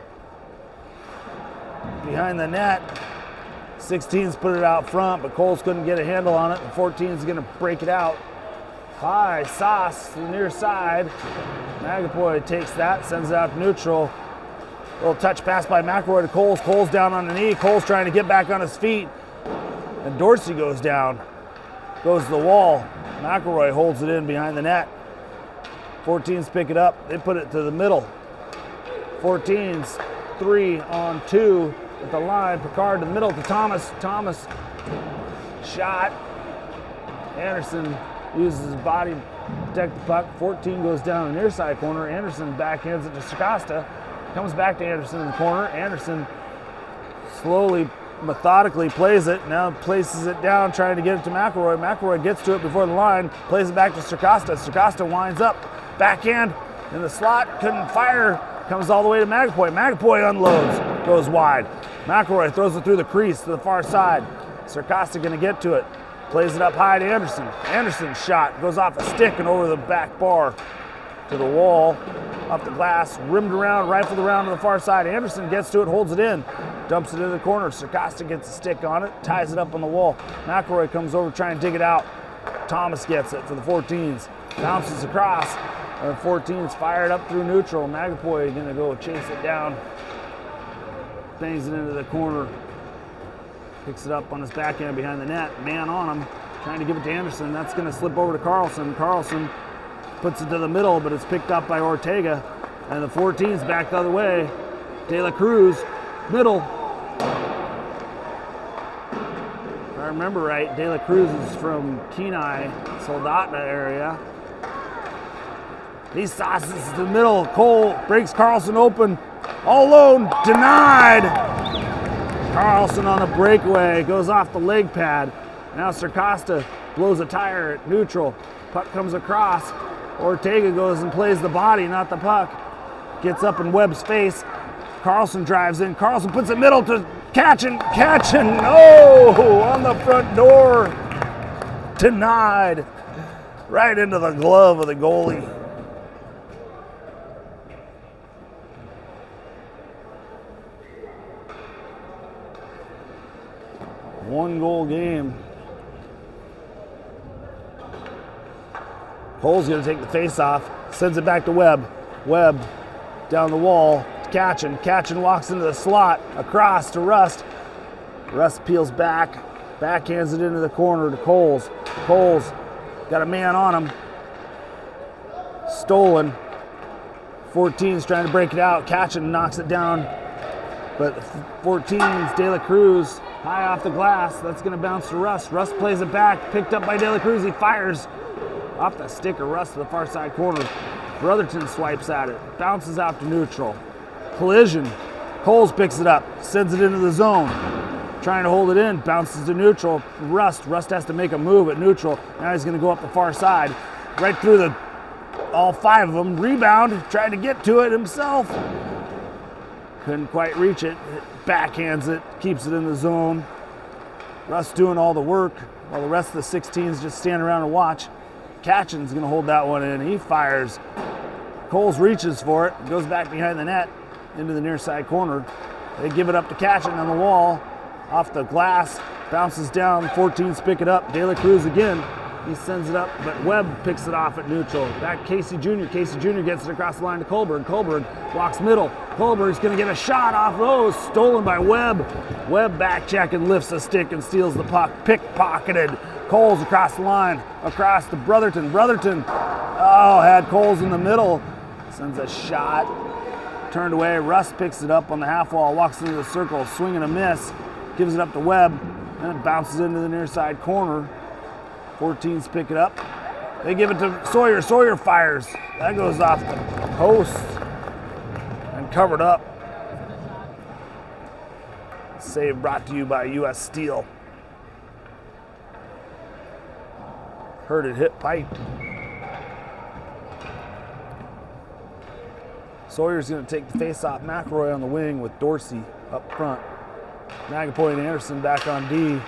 [SPEAKER 1] behind the net. 16's put it out front, but Coles couldn't get a handle on it. The 14's going to break it out. High, Sauce to the near side. Magapoy takes that, sends it out to neutral. Little touch pass by McElroy to Coles. Coles down on the knee. Coles trying to get back on his feet. And Dorsey goes down. Goes to the wall. McElroy holds it in behind the net. 14's pick it up. They put it to the middle. 14's 3-on-2 at the line. Picard to the middle to Thomas. Thomas shot. Anderson uses his body to protect the puck. 14 goes down the near side corner. Anderson backhands it to Sarcosta. Comes back to Anderson in the corner. Anderson slowly, methodically plays it. Now places it down, trying to get it to McElroy. McElroy gets to it before the line. Plays it back to Sarcosta. Sarcosta winds up. Backhand in the slot. Couldn't fire. Comes all the way to Magapoy. Magapoy unloads. Goes wide. McElroy throws it through the crease to the far side. Sarcosta going to get to it. Plays it up high to Anderson. Anderson's shot goes off a stick and over the back bar to the wall. Off the glass. Rimmed around, rifled around to the far side. Anderson gets to it, holds it in. Dumps it into the corner. Sarcosta gets a stick on it. Ties it up on the wall. McElroy comes over trying to dig it out. Thomas gets it for the 14s. Bounces across. And the 14's fired up through neutral. Magapoy going to go chase it down. Bangs it into the corner. Picks it up on his backhand behind the net. Man on him. Trying to give it to Anderson. That's going to slip over to Carlson. Carlson puts it to the middle, but it's picked up by Ortega. And the 14's back the other way. De La Cruz, middle. If I remember right, De La Cruz is from Kenai, Soldotna area. He sauces to the middle. Cole breaks Carlson open. All alone. Denied. Carlson on the breakaway. Goes off the leg pad. Now Sarcosta blows a tire at neutral. Puck comes across. Ortega goes and plays the body, not the puck. Gets up in Webb's face. Carlson drives in. Carlson puts it middle to Catching. Oh, on the front door. Denied. Right into the glove of the goalie. One goal game. Cole's going to take the face off. Sends it back to Webb. Webb down the wall. Catching. Catching walks into the slot. Across to Rust. Rust peels back. Backhands it into the corner to Coles. Coles got a man on him. Stolen. 14's trying to break it out. Catching knocks it down. But 14's De La Cruz high off the glass. That's going to bounce to Rust. Rust plays it back. Picked up by De La Cruz. He fires off the stick of Rust to the far side corner. Brotherton swipes at it. Bounces out to neutral. Collision. Coles picks it up. Sends it into the zone. Trying to hold it in. Bounces to neutral. Rust. Rust has to make a move at neutral. Now he's going to go up the far side. Right through all five of them. Rebound. Tried to get to it himself. Couldn't quite reach it. Backhands it. Keeps it in the zone. Rust doing all the work while the rest of the 16s just stand around and watch. Catchin's going to hold that one in. He fires. Coles reaches for it. Goes back behind the net into the near side corner. They give it up to Catchin on the wall. Off the glass. Bounces down. 14s pick it up. De La Cruz again. He sends it up, but Webb picks it off at neutral. Back Casey Jr. Casey Jr. gets it across the line to Kohlberg. Kohlberg walks middle. Kohlberg's going to get a shot off. Oh, stolen by Webb. Webb back check and lifts a stick and steals the puck. Pickpocketed. Coles across the line. Across to Brotherton. Brotherton, had Coles in the middle. Sends a shot. Turned away. Rust picks it up on the half wall. Walks into the circle. Swing and a miss. Gives it up to Webb. And it bounces into the near side corner. 14s pick it up. They give it to Sawyer. Sawyer fires. That goes off the post and covered up. Save brought to you by U.S. Steel. Heard it hit pipe. Sawyer's going to take the face-off. McElroy on the wing with Dorsey up front. Magapoy and Anderson back on D.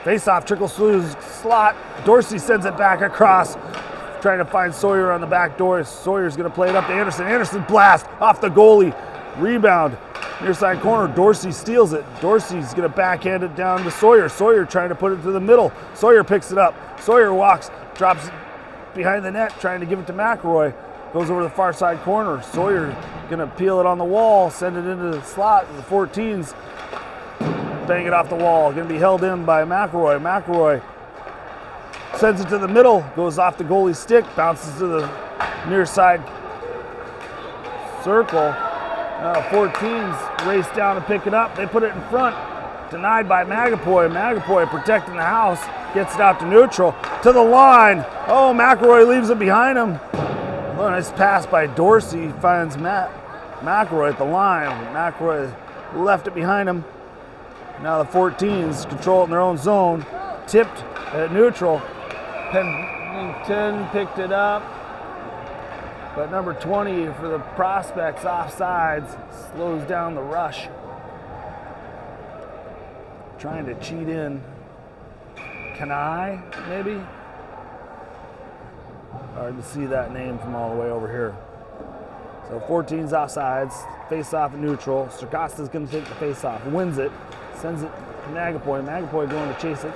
[SPEAKER 1] Face-off, trickles through his slot. Dorsey sends it back across, trying to find Sawyer on the back door. Sawyer's going to play it up to Anderson. Anderson blast off the goalie. Rebound, near side corner. Dorsey steals it. Dorsey's going to backhand it down to Sawyer. Sawyer trying to put it to the middle. Sawyer picks it up. Sawyer walks, drops it behind the net, trying to give it to McElroy. Goes over to the far side corner. Sawyer going to peel it on the wall, send it into the slot. The 14s bang it off the wall. Going to be held in by McElroy. McElroy sends it to the middle, goes off the goalie's stick, bounces to the near side circle. 14s race down to pick it up. They put it in front. Denied by Magapoy. Magapoy protecting the house. Gets it out to neutral. To the line. Oh, McElroy leaves it behind him. Oh, nice pass by Dorsey. Finds McElroy at the line. McElroy left it behind him. Now the 14s control it in their own zone. Tipped at neutral. Pennington picked it up. But number 20 for the Prospects offsides. Slows down the rush. Trying to cheat in. Kanai, maybe? Hard to see that name from all the way over here. So 14's offsides. Face off at neutral. Sarkosta's going to take the face off. Wins it. Sends it to Magapoy. Magapoy going to chase it.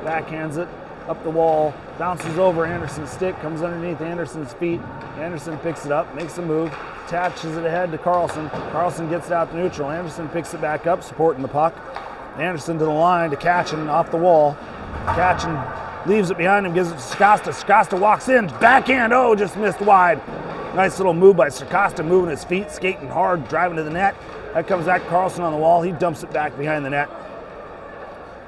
[SPEAKER 1] Backhands it up the wall. Bounces over Anderson's stick. Comes underneath Anderson's feet. Anderson picks it up. Makes a move. Attaches it ahead to Carlson. Carlson gets it out to neutral. Anderson picks it back up, supporting the puck. Anderson to the line to Catchin off the wall. Catchin leaves it behind him. Gives it to Sarkosta. Sarkosta walks in. Backhand. Oh, just missed wide. Nice little move by Sarkosta, moving his feet, skating hard, driving to the net. That comes back Carlson on the wall. He dumps it back behind the net.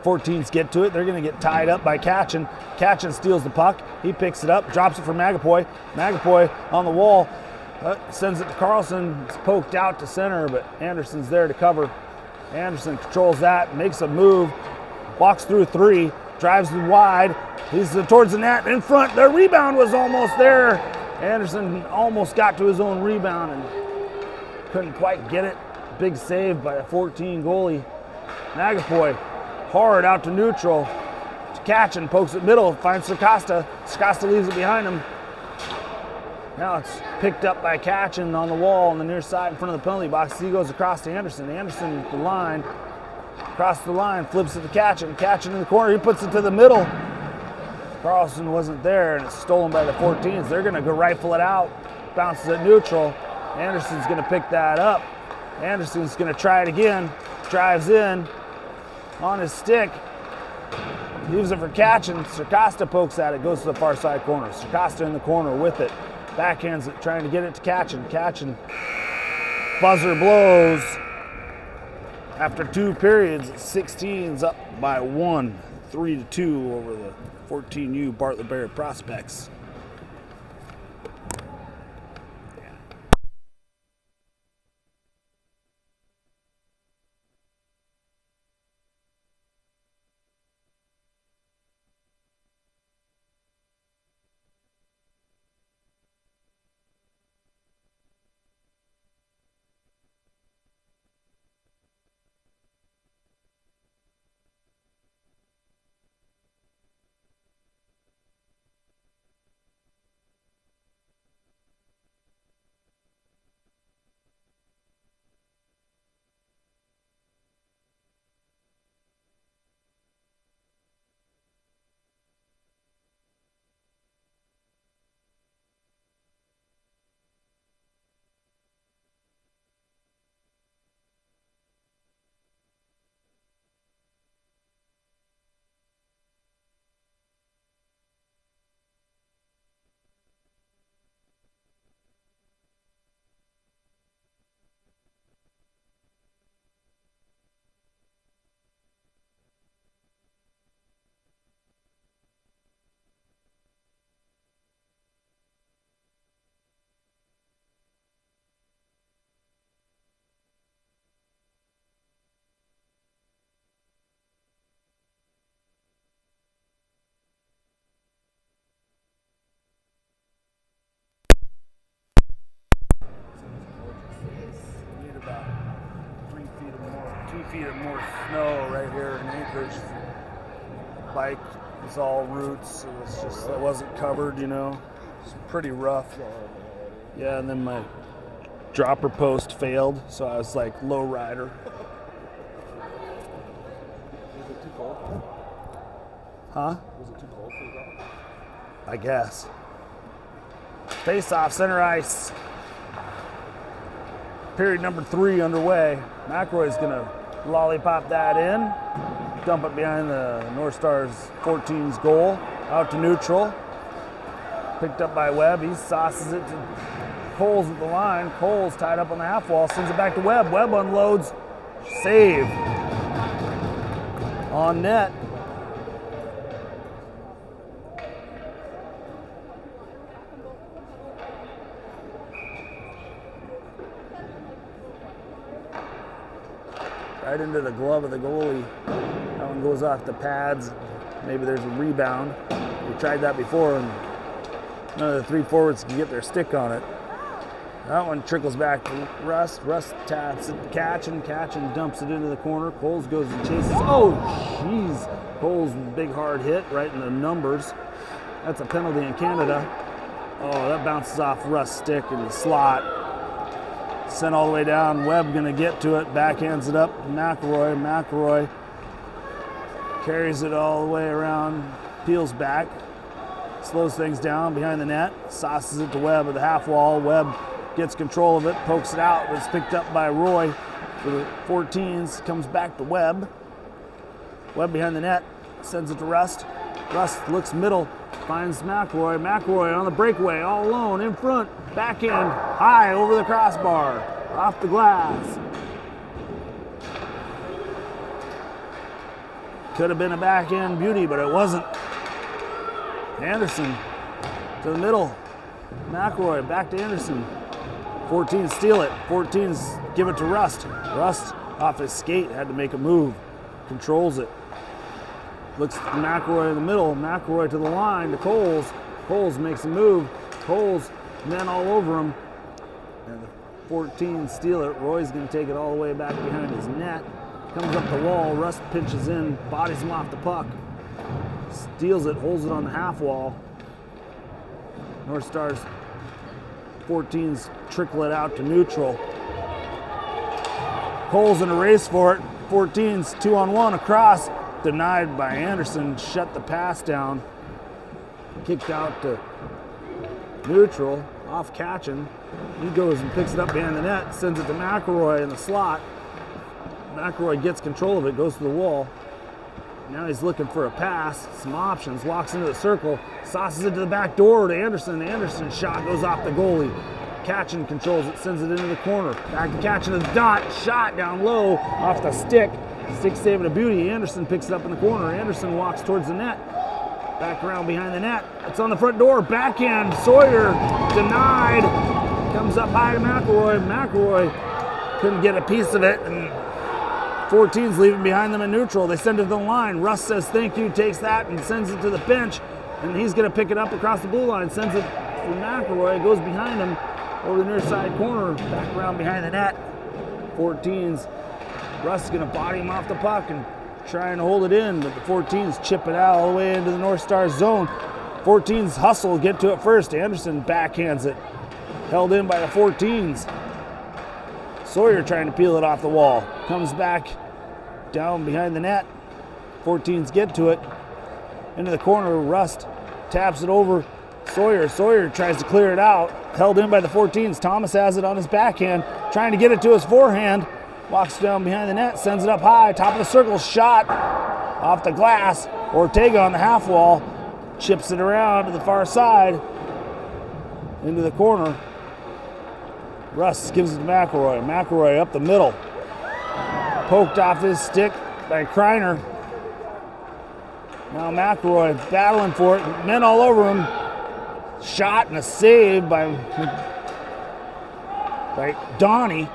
[SPEAKER 1] 14s get to it. They're going to get tied up by Catchin. Catchin steals the puck. He picks it up, drops it for Magapoy. Magapoy on the wall, sends it to Carlson. It's poked out to center, but Anderson's there to cover. Anderson controls that, makes a move, walks through three, drives wide. He's towards the net, in front. The rebound was almost there. Anderson almost got to his own rebound and couldn't quite get it. Big save by a 14 goalie. Magapoy hard out to neutral. Kachin pokes it middle, finds Circosta. Circosta leaves it behind him. Now it's picked up by Kachin on the wall on the near side in front of the penalty box. He goes across to Anderson. Anderson the line, across the line, flips it to Kachin. Kachin in the corner, he puts it to the middle. Carlson wasn't there, and it's stolen by the 14s. They're going to go rifle it out. Bounces at neutral. Anderson's going to pick that up. Anderson's going to try it again. Drives in on his stick. Leaves it for Kachin. Circosta pokes at it, goes to the far side corner. Circosta in the corner with it. Backhands it, trying to get it to Kachin. Kachin, buzzer blows. After 2 periods, 16's up by 1, 3-2 over the 14U Bartlett Barrett Prospects. About 3 feet or more, 2 feet or more snow right here in Anchorage. Bike was all roots. It wasn't covered, you know. It's pretty rough. Yeah, and then my dropper post failed, so I was like low rider.
[SPEAKER 3] Was it too cold?
[SPEAKER 1] Huh?
[SPEAKER 3] Was it too cold for the dropper?
[SPEAKER 1] I guess. Face off, center ice. Period number 3 underway. McElroy's gonna lollipop that in, dump it behind the North Stars 14's goal, out to neutral. Picked up by Webb. He sauces it to Coles at the line. Coles tied up on the half wall, sends it back to Webb. Webb unloads, save on net. Right into the glove of the goalie. That one goes off the pads. Maybe there's a rebound. We tried that before, and none of the 3 forwards can get their stick on it. That one trickles back to Rust. Rust taps it to Kachin. Kachin dumps it into the corner. Coles goes and chases. Oh, jeez. Coles, big hard hit right in the numbers. That's a penalty in Canada. Oh, that bounces off Rust's stick in the slot. Sent all the way down. Webb gonna get to it. Backhands it up. McElroy. McElroy carries it all the way around. Peels back. Slows things down behind the net. Sauces it to Webb at the half wall. Webb gets control of it. Pokes it out. It's picked up by Roy for the 14s. Comes back to Webb. Webb behind the net. Sends it to Rust. Rust looks middle. Finds McElroy. McElroy on the breakaway, all alone, in front. Backhand, high over the crossbar, off the glass. Could have been a backhand beauty, but it wasn't. Anderson to the middle. McElroy back to Anderson. 14s steal it. 14s give it to Rust. Rust off his skate, had to make a move. Controls it. Looks at McElroy in the middle. McElroy to the line to Coles. Coles makes a move. Coles, men all over him. And the 14 steal it. Roy's going to take it all the way back behind his net. Comes up the wall. Russ pinches in, bodies him off the puck. Steals it, holds it on the half wall. North Stars 14s trickle it out to neutral. Cole's in a race for it. 14s 2-on-1 across. Denied by Anderson. Shut the pass down. Kicked out to neutral. Off catching. He goes and picks it up behind the net. Sends it to McElroy in the slot. McElroy gets control of it. Goes to the wall. Now he's looking for a pass. Some options. Walks into the circle. Sauces it to the back door to Anderson. Anderson's shot goes off the goalie. Catching controls it, sends it into the corner. Back to Catching to the dot. Shot down low off the stick. Stick saving a beauty. Anderson picks it up in the corner. Anderson walks towards the net. Back around behind the net. It's on the front door. Backhand. Sawyer denied. Comes up high to McElroy. McElroy couldn't get a piece of it. And 14's leaving behind them in neutral. They send it to the line. Russ says thank you, takes that and sends it to the bench. And he's going to pick it up across the blue line. Sends it for McElroy. Goes behind him over the near side corner. Back around behind the net. 14's. Russ is going to body him off the puck and trying to hold it in. But the 14's chip it out all the way into the North Stars zone. 14's hustle, get to it first. Anderson backhands it. Held in by the 14's. Sawyer trying to peel it off the wall. Comes back down behind the net. 14's get to it. Into the corner, Rust taps it over. Sawyer tries to clear it out. Held in by the 14's. Thomas has it on his backhand. Trying to get it to his forehand. Walks down behind the net. Sends it up high. Top of the circle. Shot off the glass. Ortega on the half wall. Chips it around to the far side. Into the corner. Russ gives it to McElroy. McElroy up the middle. Poked off his stick by Kreiner. Now McElroy battling for it. Men all over him. Shot and a save by Donnie.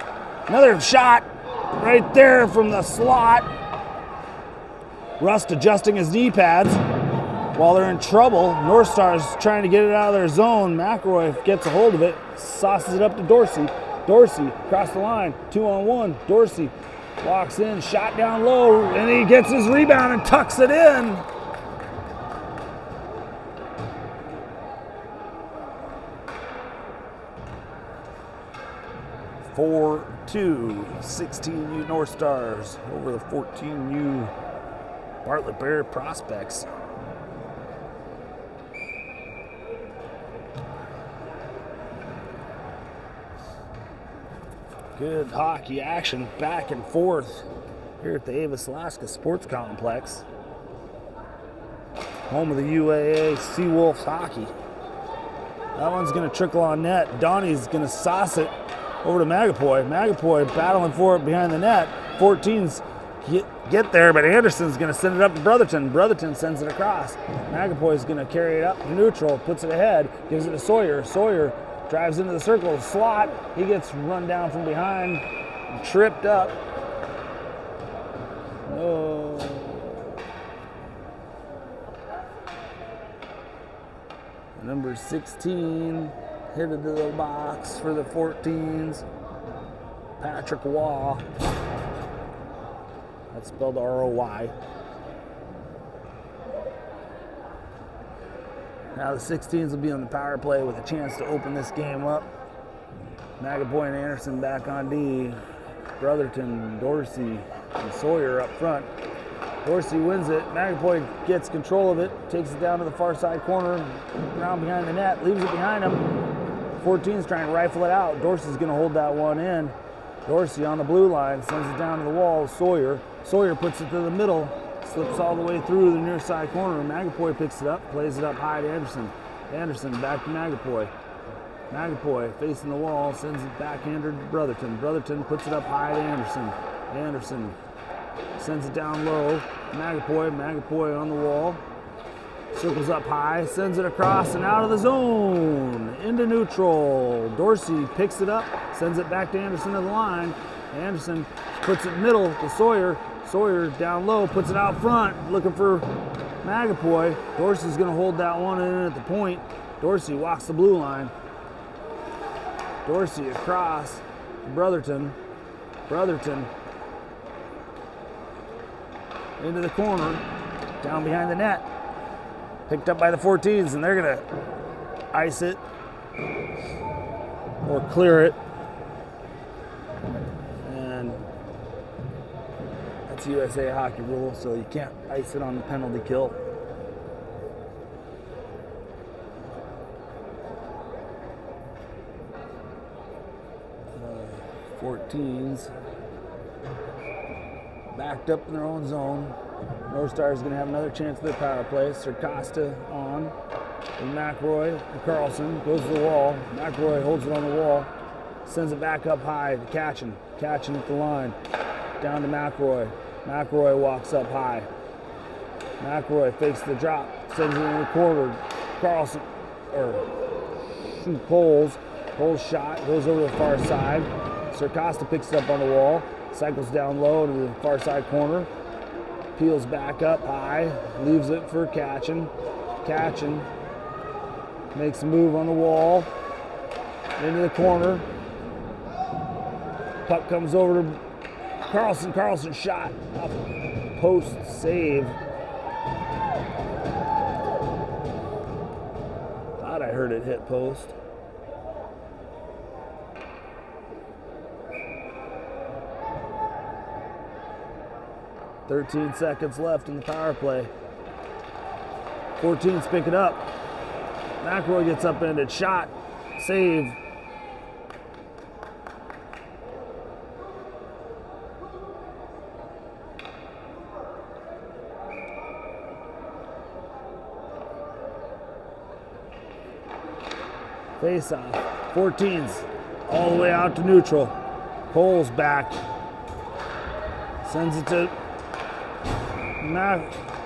[SPEAKER 1] Another shot right there from the slot. Rust adjusting his knee pads while they're in trouble. North Stars trying to get it out of their zone. McElroy gets a hold of it, sauces it up to Dorsey. Dorsey across the line, 2-on-1. Dorsey walks in, shot down low, and he gets his rebound and tucks it in. Four 2, 16U North Stars over the 14U Bartlett Bear Prospects. Good hockey action back and forth here at the Avis Alaska Sports Complex. Home of the UAA Seawolves hockey. That one's going to trickle on net. Donnie's going to sauce it over to Magapoy. Magapoy battling for it behind the net. 14's get there, but Anderson's going to send it up to Brotherton. Brotherton sends it across. Magapoy's going to carry it up to neutral, puts it ahead, gives it to Sawyer. Sawyer drives into the circle, slot. He gets run down from behind, tripped up. No. Number 16 hit it to the box for the 14s. Patrick Waugh. That's spelled R-O-Y. Now the 16s will be on the power play with a chance to open this game up. Magapoy and Anderson back on D. Brotherton, Dorsey, and Sawyer up front. Dorsey wins it. Magapoy gets control of it, takes it down to the far side corner, around behind the net, leaves it behind him. 14's trying to rifle it out. Dorsey's going to hold that one in. Dorsey on the blue line, sends it down to the wall. Sawyer. Sawyer puts it to the middle, slips all the way through the near side corner. Magapoy picks it up, plays it up high to Anderson. Anderson back to Magapoy. Magapoy facing the wall, sends it backhander to Brotherton. Brotherton puts it up high to Anderson. Anderson sends it down low. Magapoy on the wall. Circles up high, sends it across and out of the zone. Into neutral. Dorsey picks it up, sends it back to Anderson to the line. Anderson puts it middle to Sawyer. Sawyer down low, puts it out front, looking for Magapoy. Dorsey's going to hold that one in at the point. Dorsey walks the blue line. Dorsey across, Brotherton. Into the corner, down behind the net. Picked up by the 14s, and they're going to ice it or clear it. And that's USA hockey rule, so you can't ice it on the penalty kill. 14s backed up in their own zone. North Star is going to have another chance at their power play. Circosta on. And McRoy and Carlson goes to the wall. McRoy holds it on the wall. Sends it back up high to Catchin. Catchin at the line. Down to McRoy. McRoy walks up high. McRoy fakes the drop. Sends it in the corner. Carlson, Coles. Coles shot. Goes over to the far side. Circosta picks it up on the wall. Cycles down low to the far side corner. Peels back up high. Leaves it for Catchin. Catchin makes a move on the wall. Into the corner. Puck comes over to Carlson. Carlson shot. Off post save. Thought I heard it hit post. "13 seconds left in the power play. 14s pick it up. McRoy gets upended. Shot. Save. Face off. 14s all the way out to neutral. Cole's back. Sends it to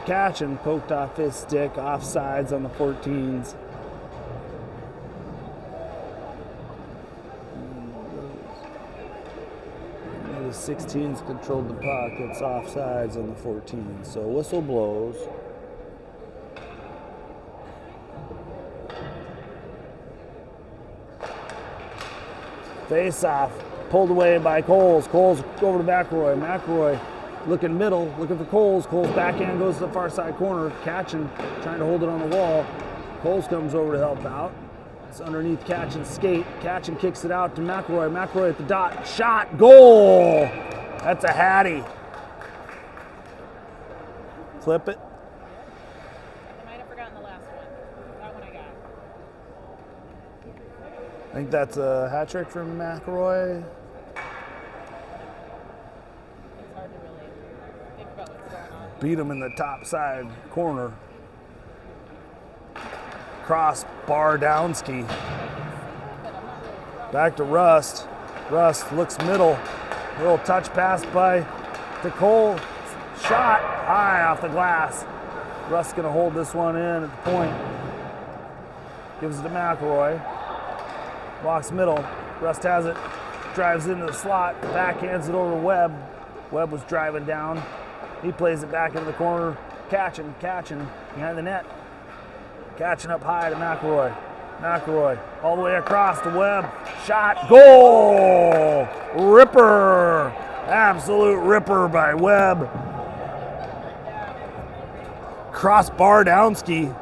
[SPEAKER 1] Catchin, poked off his stick, offsides on the 14s. The 16s controlled the puck. It's offsides on the 14s. So whistle blows. Face off, pulled away by Coles. Coles over to McRoy. McRoy looking middle, looking for Coles. Coles backhand goes to the far side corner. Catchin trying to hold it on the wall. Coles comes over to help out. It's underneath Catchin's skate. Catchin kicks it out to McRoy. McRoy at the dot. Shot. Goal! That's a hattie. Flip it.
[SPEAKER 2] I might have forgotten the last one. That one I got.
[SPEAKER 1] I think that's a hat trick from McRoy.
[SPEAKER 2] It's hard to really think about what's going on.
[SPEAKER 1] Beat him in the top side corner. Cross bar Downsky. Back to Rust. Rust looks middle. Little touch pass by to Cole. Shot high off the glass. Rust's gonna hold this one in at the point. Gives it to McRoy. Walks middle. Rust has it. Drives into the slot. Backhands it over to Webb. Webb was driving down. He plays it back into the corner. Catchin behind the net. Catching up high to McRoy. McRoy all the way across to Webb. Shot. Goal! Ripper! Absolute ripper by Webb. Crossbar Downsky.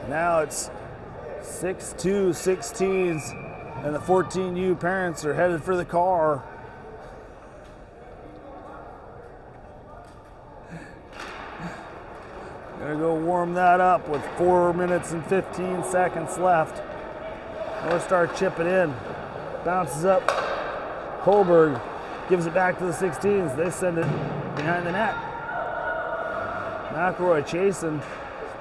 [SPEAKER 1] Now it's 6-2 16s, and the 14U parents are headed for the car. Gonna go warm that up with 4 minutes and 15 seconds left. North Star chip it in. Bounces up. Kohlberg gives it back to the 16s. They send it behind the net. McRoy chasing.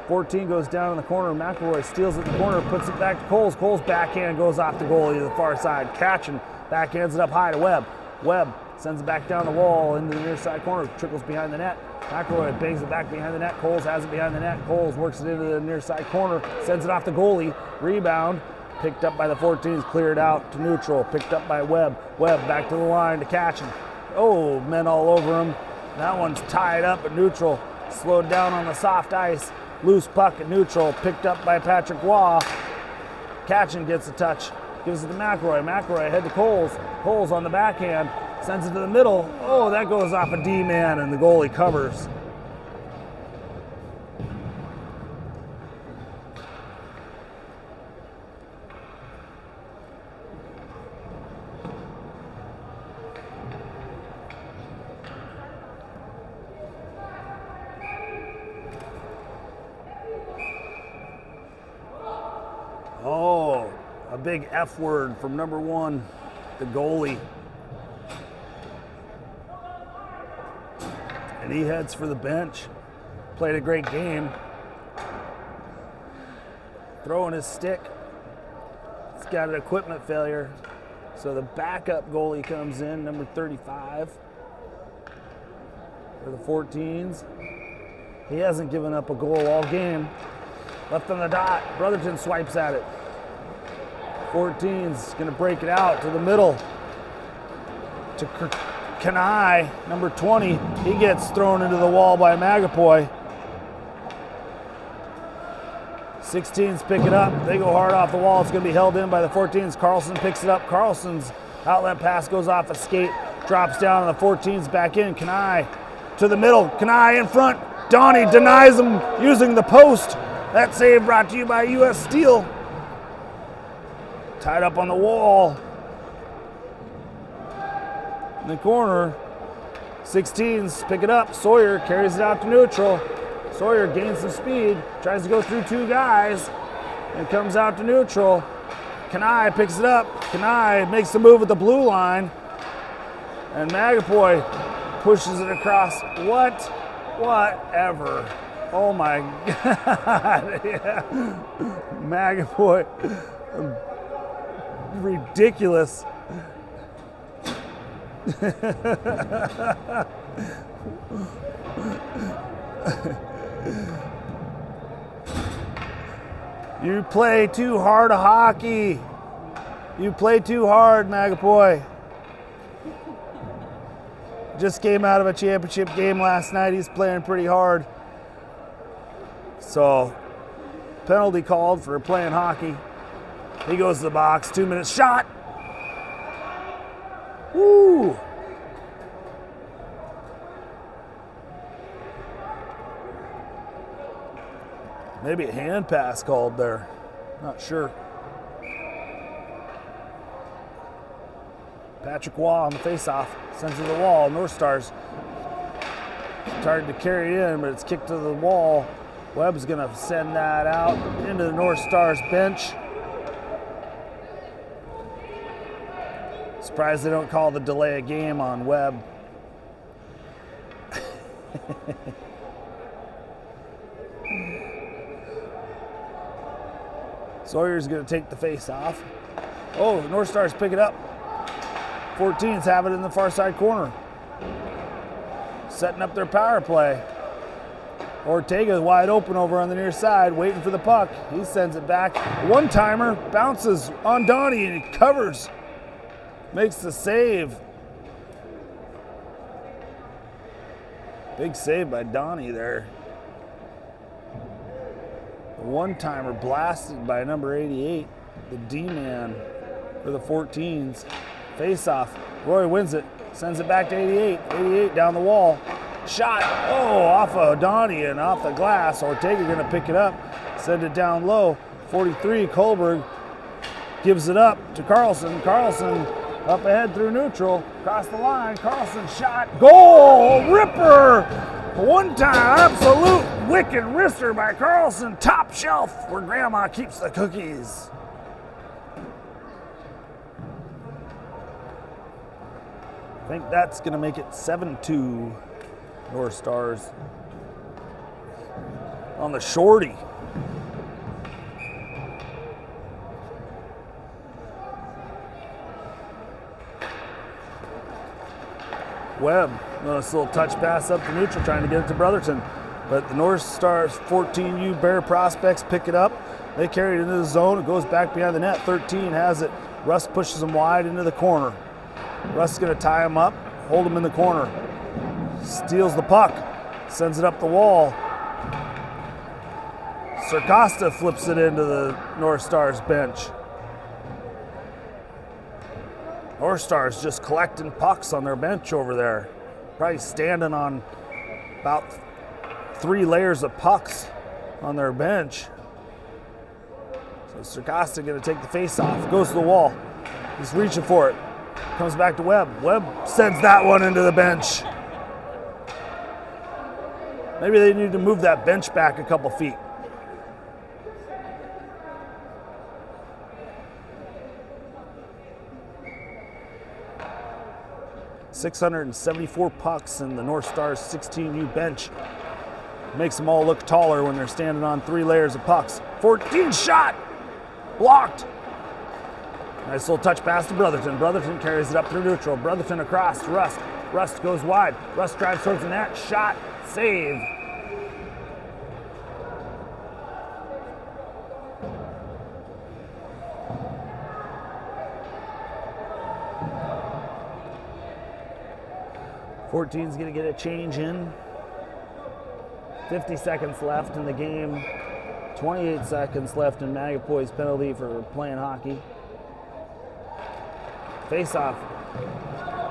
[SPEAKER 1] 14 goes down in the corner. McRoy steals it in the corner, puts it back to Coles. Coles backhand goes off the goalie to the far side. Catchin backhands it up high to Webb. Webb sends it back down the wall into the near side corner. Trickles behind the net. McRoy bangs it back behind the net. Coles has it behind the net. Coles works it into the near side corner. Sends it off the goalie. Rebound. Picked up by the 14s. Cleared out to neutral. Picked up by Webb. Webb back to the line to Catchin. Oh, men all over him. That one's tied up at neutral. Slowed down on the soft ice. Loose puck at neutral, picked up by Patrick Waugh. Catching gets a touch, gives it to McElroy. McElroy ahead to Coles. Coles on the backhand, sends it to the middle. Oh, that goes off a D-man, and the goalie covers. Oh, a big F word from number 1, the goalie. And he heads for the bench. Played a great game. Throwing his stick. He's got an equipment failure. So the backup goalie comes in, number 35 for the 14s. He hasn't given up a goal all game. Left on the dot. Brotherton swipes at it. 14's going to break it out to the middle. To Kanai, number 20. He gets thrown into the wall by Magapoy. 16's pick it up. They go hard off the wall. It's going to be held in by the 14s. Carlson picks it up. Carlson's outlet pass goes off a skate. Drops down on the 14's back in. Kanai to the middle. Kanai in front. Donnie denies him using the post. That save brought to you by U.S. Steel. Tied up on the wall. In the corner. 16's pick it up. Sawyer carries it out to neutral. Sawyer gains some speed. Tries to go through 2 guys. And comes out to neutral. Kanai picks it up. Kanai makes the move at the blue line. And Magapoy pushes it across. Whatever. Oh my God. Yeah. Magapoy. Ridiculous. You play too hard a hockey. You play too hard, Magapoy. Just came out of a championship game last night. He's playing pretty hard. So, penalty called for playing hockey. He goes to the box, 2 minutes shot. Woo! Maybe a hand pass called there. Not sure. Patrick Waugh on the faceoff. Sends it to the wall. North Stars tried to carry it in, but it's kicked to the wall. Webb's going to send that out into the North Stars bench. Surprised they don't call the delay a game on Webb. Sawyer's going to take the face off. Oh, North Stars pick it up. 14s have it in the far side corner. Setting up their power play. Ortega wide open over on the near side, waiting for the puck. He sends it back. One-timer, bounces on Donnie, and he covers. Makes the save. Big save by Donnie there. The one-timer blasted by number 88, the D-man for the 14s. Face-off. Roy wins it. Sends it back to 88. 88 down the wall. Shot. Oh, off of Donnie and off the glass. Ortega going to pick it up. Send it down low. 43, Kohlberg gives it up to Carlson. Carlson up ahead through neutral. Across the line. Carlson shot. Goal! Ripper! One-time absolute wicked wrister by Carlson. Top shelf where Grandma keeps the cookies. I think that's going to make it 7-2 North Stars on the shorty. Webb, this little touch pass up to neutral, trying to get it to Brotherton. But the North Stars 14U Bear Prospects pick it up. They carry it into the zone. It goes back behind the net. 13 has it. Russ pushes them wide into the corner. Russ is going to tie him up, hold him in the corner. Steals the puck, sends it up the wall. Circosta flips it into the North Stars bench. North Stars just collecting pucks on their bench over there. Probably standing on about 3 layers of pucks on their bench. So Circosta going to take the face off. Goes to the wall. He's reaching for it. Comes back to Webb. Webb sends that one into the bench. Maybe they need to move that bench back a couple feet. .674 pucks in the North Stars 16U bench. Makes them all look taller when they're standing on 3 layers of pucks. 14 shot! Blocked! Nice little touch pass to Brotherton. Brotherton carries it up through neutral. Brotherton across to Rust. Rust goes wide. Rust drives towards the net. Shot. Save. .14's going to get a change in. 50 seconds left in the game. 28 seconds left in Magapoy's penalty for playing hockey. Face-off.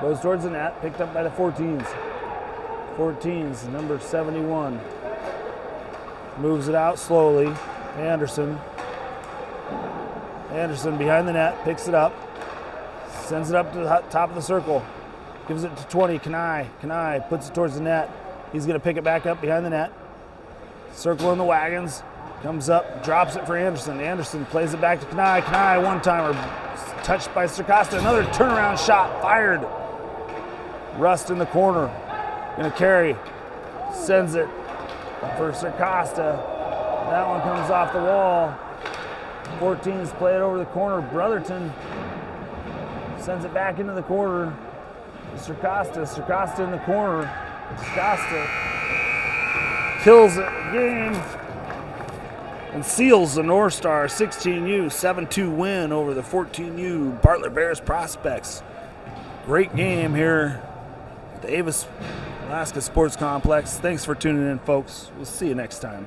[SPEAKER 1] Goes towards the net. Picked up by the 14s. 14s, number 71. Moves it out slowly. Anderson. Anderson behind the net. Picks it up. Sends it up to the top of the circle. Gives it to 20, Kanai. Kanai puts it towards the net. He's going to pick it back up behind the net. Circle in the wagons. Comes up, drops it for Anderson. Anderson plays it back to Kanai. Kanai, one-timer. Touched by Circosta. Another turnaround shot fired. Rust in the corner. Going to carry. Sends it for Circosta. That one comes off the wall. 14's play it over the corner. Brotherton sends it back into the corner. Circosta in the corner. Circosta kills the game and seals the North Star 16U 7-2 win over the 14U Bartlett Bears Prospects. Great game here at the Avis Alaska Sports Complex. Thanks for tuning in, folks. We'll see you next time.